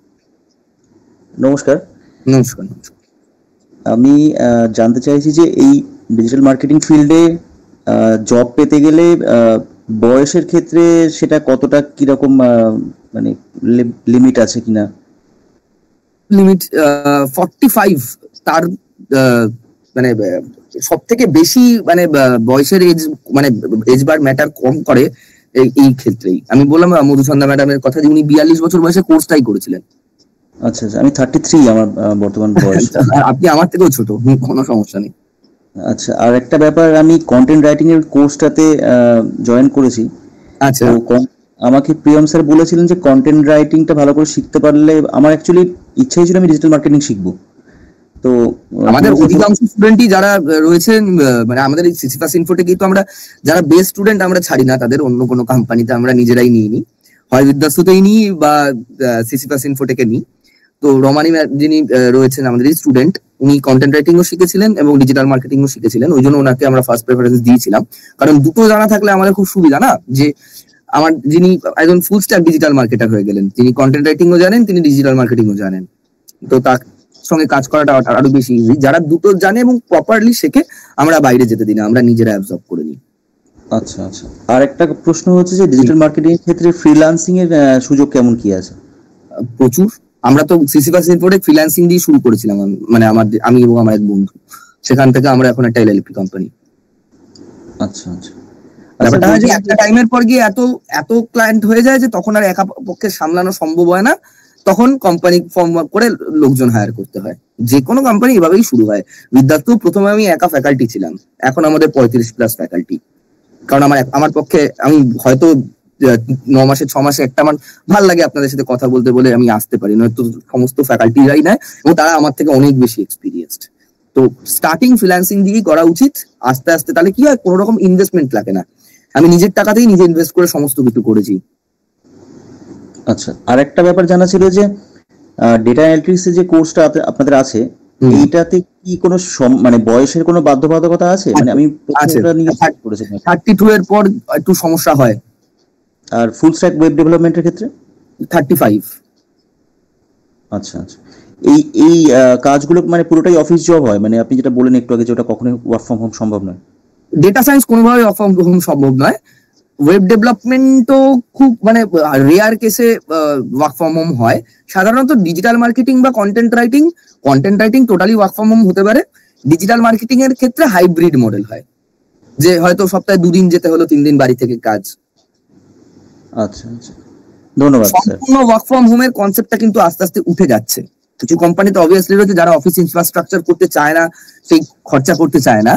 নমস্কার। নমস্কার। আমি জানতে চাইছি যে এই ডিজিটাল মার্কেটিং ফিল্ডে জব পেতে গেলে বয়সের ক্ষেত্রে সেটা কতটা কিরকম মানে লিমিট আছে কিনা? লিমিট 45, তার মানে সব থেকে বেশি মানে বয়সের এজ, মানে এজ বার ম্যাটার কম করে এই ক্ষেত্রেই। আমি বললাম মধুসন্ধ্যা ম্যাডামের কথা, যে উনি 42 বছর বয়সে কোর্সটাই করেছিলেন। আচ্ছা, আমি 33 আমার বর্তমান বয়স। আপনি আমার থেকেও ছোট, কোনো সমস্যা নেই। আচ্ছা, আর একটা ব্যাপার, আমি কন্টেন্ট রাইটিং এর কোর্সটাতে জয়েন করেছি। আচ্ছা, আমাকে প্রিয়ম স্যার বলেছিলেন যে কন্টেন্ট রাইটিংটা ভালো করে শিখতে পারলে, আমার অ্যাকচুয়ালি ইচ্ছাই ছিল আমি ডিজিটাল মার্কেটিং শিখবো। তো আমাদের অধিকাংশ স্টুডেন্টই যারা রয়েছেন, মানে আমাদের এই সিসিপাস ইনফোটেকেই তো আমরা যারা বেস্ট স্টুডেন্ট আমরা ছাড়ি না, তাদের অন্য কোনো কোম্পানিতে আমরা নিজেরাই নিয়ে নিই, হয় বিদ্যাস্তুতেই নিই বা সিসিপাস ইনফোটেকে নিই। তো রমানি যিনি রয়েছেন আমাদের এই স্টুডেন্ট, উনি কন্টেন্ট রাইটিংও শিখেছিলেন এবং ডিজিটাল মার্কেটিংও শিখেছিলেন। ওই জন্য ওনাকে আমরা ফার্স্ট প্রেফারেন্স দিয়েছিলাম, কারণ দুটো জানা থাকলে আমাদের খুব সুবিধা না, যে আমার যিনি একজন ফুল স্ট্যাক ডিজিটাল মার্কেটার হয়ে গেলেন, তিনি কন্টেন্ট রাইটিংও জানেন, তিনি ডিজিটাল মার্কেটিংও জানেন, তো তার সঙ্গে কাজ করাটা আরো বেশি ইজি। যারা দুটো জানে এবং প্রপারলি শেখে আমরা বাইরে যেতে দিই না, আমরা নিজেরা অ্যাবজর্ব করে নিই। আচ্ছা আচ্ছা, আর একটা প্রশ্ন হচ্ছে যে ডিজিটাল মার্কেটিং এর ক্ষেত্রে ফ্রিল্যান্সিং এর সুযোগ কেমন কি আছে? প্রচুর। আমরা তো সিসিপাস ইনফোটে ফ্রিল্যান্সিং দিয়ে শুরু করেছিলাম, মানে আমি এবং আমার এক বন্ধু, সেখান থেকে আমরা এখন একটা এলএলপি কোম্পানি। আচ্ছা আচ্ছা, ব্যাপারটা একটা টাইমের পর গিয়ে এত ক্লায়েন্ট হয়ে যায় যে তখন আর একা পক্ষে সামলানো সম্ভব হয় না, তখন কোম্পানি ফর্ম করে লোকজন হায়ার করতে হয়। যে কোনো কোম্পানি এভাবেই শুরু হয়। বিদ্যার্থ প্রথমে আমি একা ফ্যাকাল্টি ছিলাম, এখন আমাদের 35+ ফ্যাকাল্টি। কারণ আমার পক্ষে, আমি হয়তো 9 মাসে 6 মাসে একটা আমার ভাল লাগে আপনাদের সাথে কথা বলতে বলে আমি আসতে পারি, নয়তো সমস্ত ফ্যাকাল্টিরাই নেয় এবং তারা আমার থেকে অনেক বেশি এক্সপিরিয়েন্সড। তো স্টার্টিং ফ্রিল্যান্সিং দিয়েই করা উচিত আস্তে আস্তে, তাহলে কি হয় কোনো রকম ইনভেস্টমেন্ট লাগে না। আমি নিজের টাকাতেই নিজে ইনভেস্ট করে সমস্ত কিছু করেছি। আচ্ছা, আর একটা ব্যাপার জানা ছিল যে ডেটা অ্যানালিটিক্স এর যে কোর্সটা আপনাদের আছে, এইটাতে কি কোনো মানে বয়সের কোনো বাধ্যবাধকতা আছে? মানে আমি প্রথমটা নিয়ে করেছিলাম, 32 এর পর একটু সমস্যা হয়। আর ফুল স্ট্যাক ওয়েব ডেভেলপমেন্টের ক্ষেত্রে 35। আচ্ছা আচ্ছা, এই কাজগুলো মানে পুরোটাই অফিস জব হয়? মানে আপনি যেটা বলেন একটু আগে যে ওটা কখনোই ওয়ার্ক ফ্রম হোম সম্ভব নয়। ডেটা সায়েন্স কোনোভাবে ওয়ার্ক ফ্রম হোম সম্ভব নয়। ওয়েব ডেভেলপমেন্টও খুব মানে রেয়ার কেসে ওয়ার্ক ফ্রম হোম হয়। সাধারণত ডিজিটাল মার্কেটিং বা content writing totally work from home হতে পারে। ডিজিটাল মার্কেটিং এর ক্ষেত্রে হাইব্রিড মডেল হয়, যে হয়তো সপ্তাহে 2 দিন যেতে হলো, 3 দিন বাড়ি থেকে কাজ। আচ্ছা আচ্ছা, ধন্যবাদ স্যার। সম্পূর্ণ ওয়ার্ক ফ্রম হোমের কনসেপ্টটা কিন্তু আস্তে আস্তে উঠে যাচ্ছে। কিছু কোম্পানিতে অবভিয়াসলি রয়েছে যারা অফিস ইনফ্রাস্ট্রাকচার করতে চায় না, সেই খরচা করতে চায় না,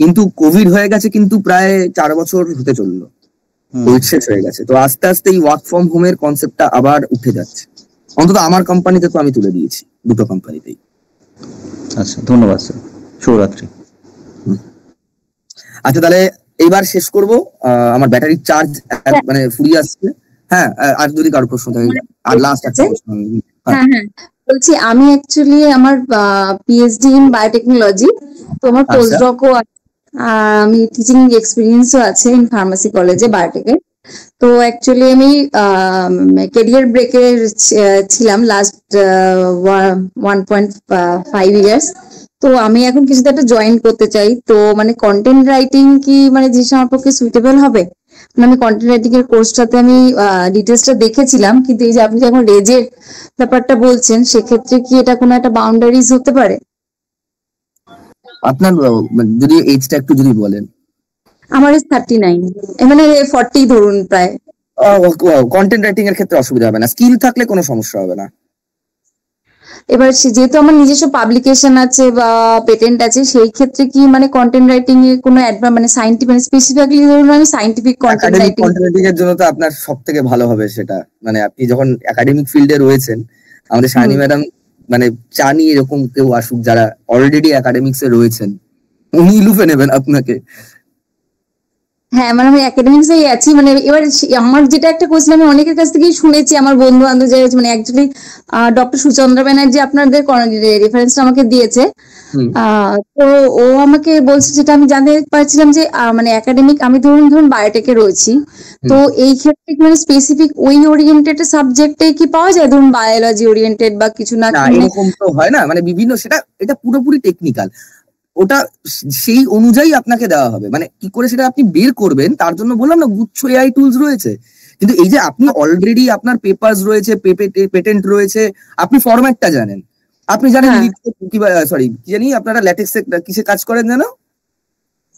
কিন্তু কোভিড হয়ে গেছে, কিন্তু প্রায় 4 বছর হতে চললো, কোভিড শেষ হয়ে গেছে। তো আস্তে আস্তে এই ওয়ার্ক ফ্রম হোমের কনসেপ্টটা আবার উঠে যাচ্ছে। অন্তত আমার কোম্পানিতে তো আমি তুলে দিয়েছি, 2টো কোম্পানিতেই। আচ্ছা, ধন্যবাদ স্যার, শুভরাত্রি। আচ্ছা, তাহলে এইবার শেষ করব, আমার ব্যাটারির চার্জ মানে ফুরিয়ে আসছে। হ্যাঁ, আর যদি কারো প্রশ্ন থাকে, আর লাস্ট একটা প্রশ্ন। হ্যাঁ হ্যাঁ, বলছি আমি অ্যাকচুয়ালি আমার পিএইচডি ইন বায়োটেকনোলজি, তো আমার পোস্টডকও, আমি টিচিং এক্সপিরিয়েন্সও আছে ইন ফার্মাসি কলেজে বায়োটেকে। তো অ্যাকচুয়ালি আমি ক্যারিয়ার ব্রেকে ছিলাম লাস্ট 1.5 ইয়ার্স। তো আমি এখন কিছুতে একটা জয়েন করতে চাই। তো মানে কন্টেন্ট রাইটিং কি মানে জিনিসটা আমার পক্ষে সুইটেবল হবে? মানে আমি কন্টেন্ট রাইটিং এর কোর্সটাতে আমি ডিটেলসটা দেখেছিলাম, কিন্তু এই যে আপনি যখন রেজের ব্যাপারটা বলছেন, সেক্ষেত্রে কি এটা কোনো একটা বাউন্ডারিজ হতে পারে? আপনার যদি এজটা একটু যদি বলেন। আমার এজ 39, মানে 40 ধরুন প্রায়। কন্টেন্ট রাইটিং এর ক্ষেত্রে অসুবিধা হবে না, স্কিল থাকলে কোনো সমস্যা হবে না। এবার যেহেতু আমার নিজস্ব পাবলিকেশন আছে বা পেটেন্ট আছে, সেই ক্ষেত্রে কি মানে কন্টেন্ট রাইটিং এ কোনো মানে সায়েন্টিফিক, মানে স্পেসিফিকলি ধরুন আমি সায়েন্টিফিক কন্টেন্ট রাইটিং এর জন্য তো আপনার সবথেকে ভালো হবে সেটা, মানে আপনি যখন একাডেমিক ফিল্ডে রয়েছেন, আমাদের শানি ম্যাডাম মানে চানি এরকম কেউ আসুক যারা অলরেডি একাডেমিক্স এ রয়েছেন, উনি লুফে নেবেন আপনাকে। হ্যাঁ, মানে আমি একাডেমিক্স এই আছি। মানে এবার আমার যেটা একটা কোয়েশ্চেন, আমি অনেকের কাছ থেকেই শুনেছি, আমার বন্ধু বান্ধব যারা, মানে অ্যাকচুয়ালি ডক্টর সুচন্দ্র ব্যানার্জি আপনাদের রেফারেন্সটা আমাকে দিয়েছে। তো ও আমাকে বলছে, যেটা আমি জানতে পারছিলাম যে মানে একাডেমিক, আমি ধরুন বায়োটেকে রয়েছি, তো এই ক্ষেত্রে মানে স্পেসিফিক ওই ওরিয়েন্টেড সাবজেক্টে কি পাওয়া যায়, ধরুন বায়োলজি ওরিয়েন্টেড বা কিছু? না, এরকম তো হয় না, মানে বিভিন্ন, এটা পুরোপুরি টেকনিক্যাল, ওটা সেই অনুযায়ী আপনাকে দেওয়া হবে। মানে কি করে সেটা আপনি বের করবেন, তার জন্য বললাম না গুচ্ছ এআই টুলস রয়েছে। কিন্তু এই যে আপনি অলরেডি আপনার পেপারস রয়েছে, পেটেন্ট রয়েছে, আপনি ফরম্যাটটা জানেন, আপনি জানেন কি জানি আপনারা ল্যাটেক্স কিসে কাজ করেন জানো?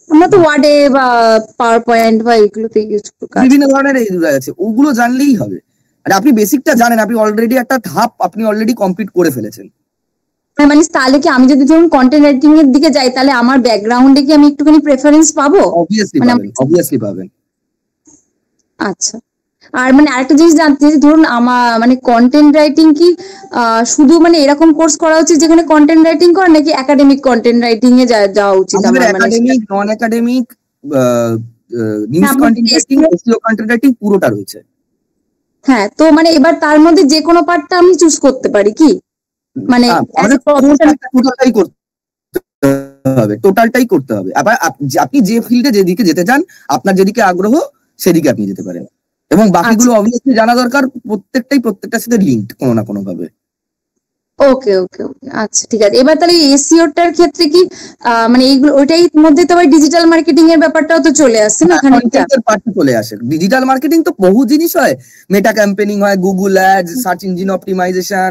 আমরা তো ওয়ার্ডে বা পাওয়ার পয়েন্ট বা এগুলোতে ইউজ করি, বিভিন্ন ধরনের এইগুলো আছে, ওগুলো জানলেই হবে। আর আপনি বেসিকটা জানেন, আপনি অলরেডি একটা ধাপ আপনি অলরেডি কমপ্লিট করে ফেলেছেন। মানে তাহলে কি আমি যদি ধরুন কন্টেন্ট রাইটিং এর দিকে যাই, তাহলে আমার ব্যাকগ্রাউন্ডে কি আমি একটুখানি প্রেফারেন্স পাবো? অবভিয়াসলি পাবেন। আচ্ছা, আর মানে আরেকটা জিনিস জানতে, ধরুন আমার মানে কন্টেন্ট রাইটিং কি শুধু মানে এরকম কোর্স করা উচিত যেখানে কন্টেন্ট রাইটিং করে, নাকি একাডেমিক কন্টেন্ট রাইটিং এ যাওয়া উচিত? আমাদের একাডেমিক, নন academic, news content writing, SEO content writing পুরোটা রয়েছে। হ্যাঁ, তো মানে এবার তার মধ্যে যে কোনো পার্টটা আমি চুজ করতে পারি কি? মানে টোটালটাই করতে হবে। আবার আপনি যে ফিল্ডে যেদিকে যেতে চান, আপনার যেদিকে আগ্রহ সেদিকে আপনি যেতে পারেন, এবং বাকিগুলো অবভিয়াসলি জানা দরকার, প্রত্যেকটার সাথে লিঙ্ক কোনো না কোনো ভাবে। ওকে ওকে ওকে, আচ্ছা ঠিক আছে। এবার তাহলে এসইওটার ক্ষেত্রে কি মানে এইগুলো ওইটাই মধ্যে তো ডিজিটাল মার্কেটিং এর ব্যাপারটাও তো চলে আসছে না? চলে আসে ডিজিটাল মার্কেটিং, তো বহু জিনিস হয়, মেটা ক্যাম্পেনিং হয়, Google ads, search engine optimisation,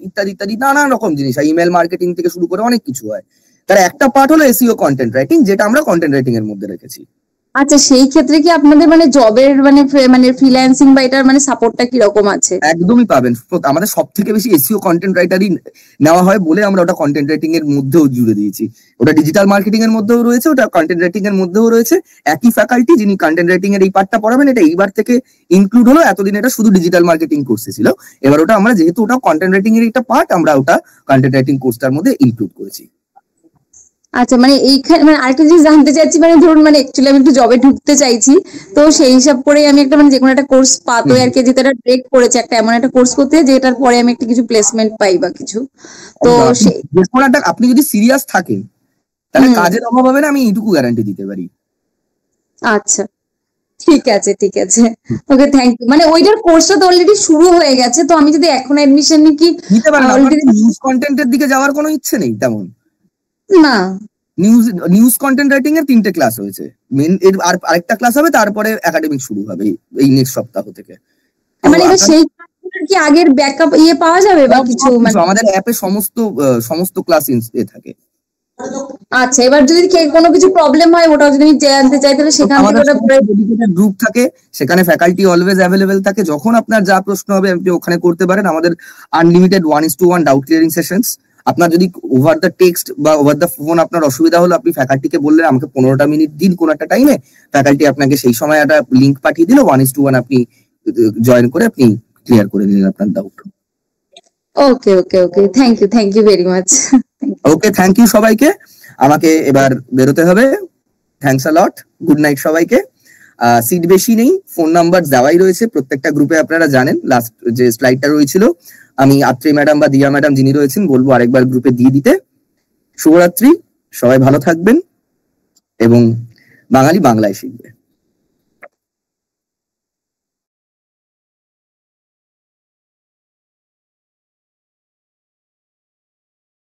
ইত্যাদি ইত্যাদি নানান রকম জিনিস হয়, ইমেল মার্কেটিং থেকে শুরু করে অনেক কিছু হয়। তার একটা পার্ট হলো এসইও কন্টেন্ট রাইটিং, যেটা আমরা কন্টেন্ট রাইটিং এর মধ্যে রেখেছি। আচ্ছা, সেই ক্ষেত্রে কি আপনাদের মানে জবের মানে ফ্রিল্যান্সিং বা এটার মানে সাপোর্টটা কি রকম আছে? একদমই পাবেন। আমাদের সব থেকে বেশি এসইও কন্টেন্ট রাইটারই নেওয়া হয় বলে আমরা ওটা কন্টেন্ট রাইটিং এর মধ্যেও জুড়ে দিয়েছি। ওটা ডিজিটাল মার্কেটিং এর মধ্যেও রয়েছে, ওটা কন্টেন্ট রাইটিং এর মধ্যেও রয়েছে। একই ফ্যাকাল্টি যিনি কন্টেন্ট রাইটিং এর এই পার্টটা পড়াবেন, এটা এইবার থেকে ইনক্লুড হলো। এতদিন এটা শুধু ডিজিটাল মার্কেটিং কোর্সে ছিল, এবার ওটা আমরা যেহেতু ওটা কন্টেন্ট রাইটিং এর একটা পার্ট, আমরা ওটা কন্টেন্ট রাইটিং কোর্সটার মধ্যে ইনক্লুড করেছি। আচ্ছা, মানে এইখানে মানে আরেকটা জিনিস জানতে চাইছি, মানে ধরুন মানে অ্যাকচুয়ালি আমি একটু জবে ঢুকতে চাইছি, তো সেই হিসাব করে আমি একটা মানে যে কোনো একটা কোর্স পাতো আর কি, যেটা ব্রেক করেছে একটা এমন একটা কোর্স করতে যেটার পরে আমি একটা কিছু প্লেসমেন্ট পাই বা কিছু, তো আপনি যদি সিরিয়াস থাকেন তাহলে কাজের অভাব হবে না, আমি এইটুকু গ্যারান্টি দিতে পারি। আচ্ছা, ঠিক আছে ঠিক আছে, ওকে, থ্যাংক ইউ। মানে ওইটার কোর্সটা তো অলরেডি শুরু হয়ে গেছে, তো আমি যদি এখন অ্যাডমিশন নিই কি নিতে পারেন। অলরেডি নিউজ কন্টেন্টের দিকে যাওয়ার কোনো ইচ্ছে নেই তেমন? না, নিউজ কন্টেন্ট রাইটিং এর 3টে ক্লাস হয়েছে, মেন এর আরেকটা ক্লাস হবে, তারপরে একাডেমিক শুরু হবে এই নেক্সট সপ্তাহ থেকে। মানে এবার সেই কি আগের ব্যাকআপ পাওয়া যাবে বা কিছু? মানে আমাদের অ্যাপে সমস্ত ক্লাস থাকে। আচ্ছা, এবার যদি কোনো কিছু প্রবলেম হয় ওটা যদি আমি জানতে চাই তাহলে সেখান থেকে ওটা ডেডিকেটেড গ্রুপ থাকে, সেখানে ফ্যাকাল্টি অলওয়েজ অ্যাভেলেবেল থাকে। যখন আপনার যা প্রশ্ন হবে আপনি ওখানে করতে পারেন। আমাদের আনলিমিটেড 1:1 ডাউট ক্লিয়ারিং সেশনস। আপনার যদি ওভার দ্য টেক্সট বা ওভার দ্য ফোন আপনার অসুবিধা হলো, আপনি ফ্যাকাল্টিকে বললেন আমাকে 15টা মিনিট দিন কোন একটা টাইমে, ফ্যাকাল্টি আপনাকে সেই সময় একটা লিঙ্ক পাঠিয়ে দিল, 1:1 আপনি জয়েন করে আপনি ক্লিয়ার করে নিলেন আপনার doubt. Okay okay okay, thank you very much. Okay, thank you সবাইকে। আমাকে এবার বেরোতে হবে। Thanks a lot, good night সবাইকে। সিট বেশি নেই, ফোন নাম্বার দেওয়াই রয়েছে প্রত্যেকটা গ্রুপে, আপনারা জানেন। লাস্ট যে স্লাইডটা রয়েছিল, আমি আত্রি ম্যাডাম বা দিয়া ম্যাডাম যিনি রয়েছেন বলবো আরেকবার গ্রুপে দিয়ে দিতে। শুভরাত্রি, সবাই ভালো থাকবেন এবং বাঙালি বাংলায় শিখবে।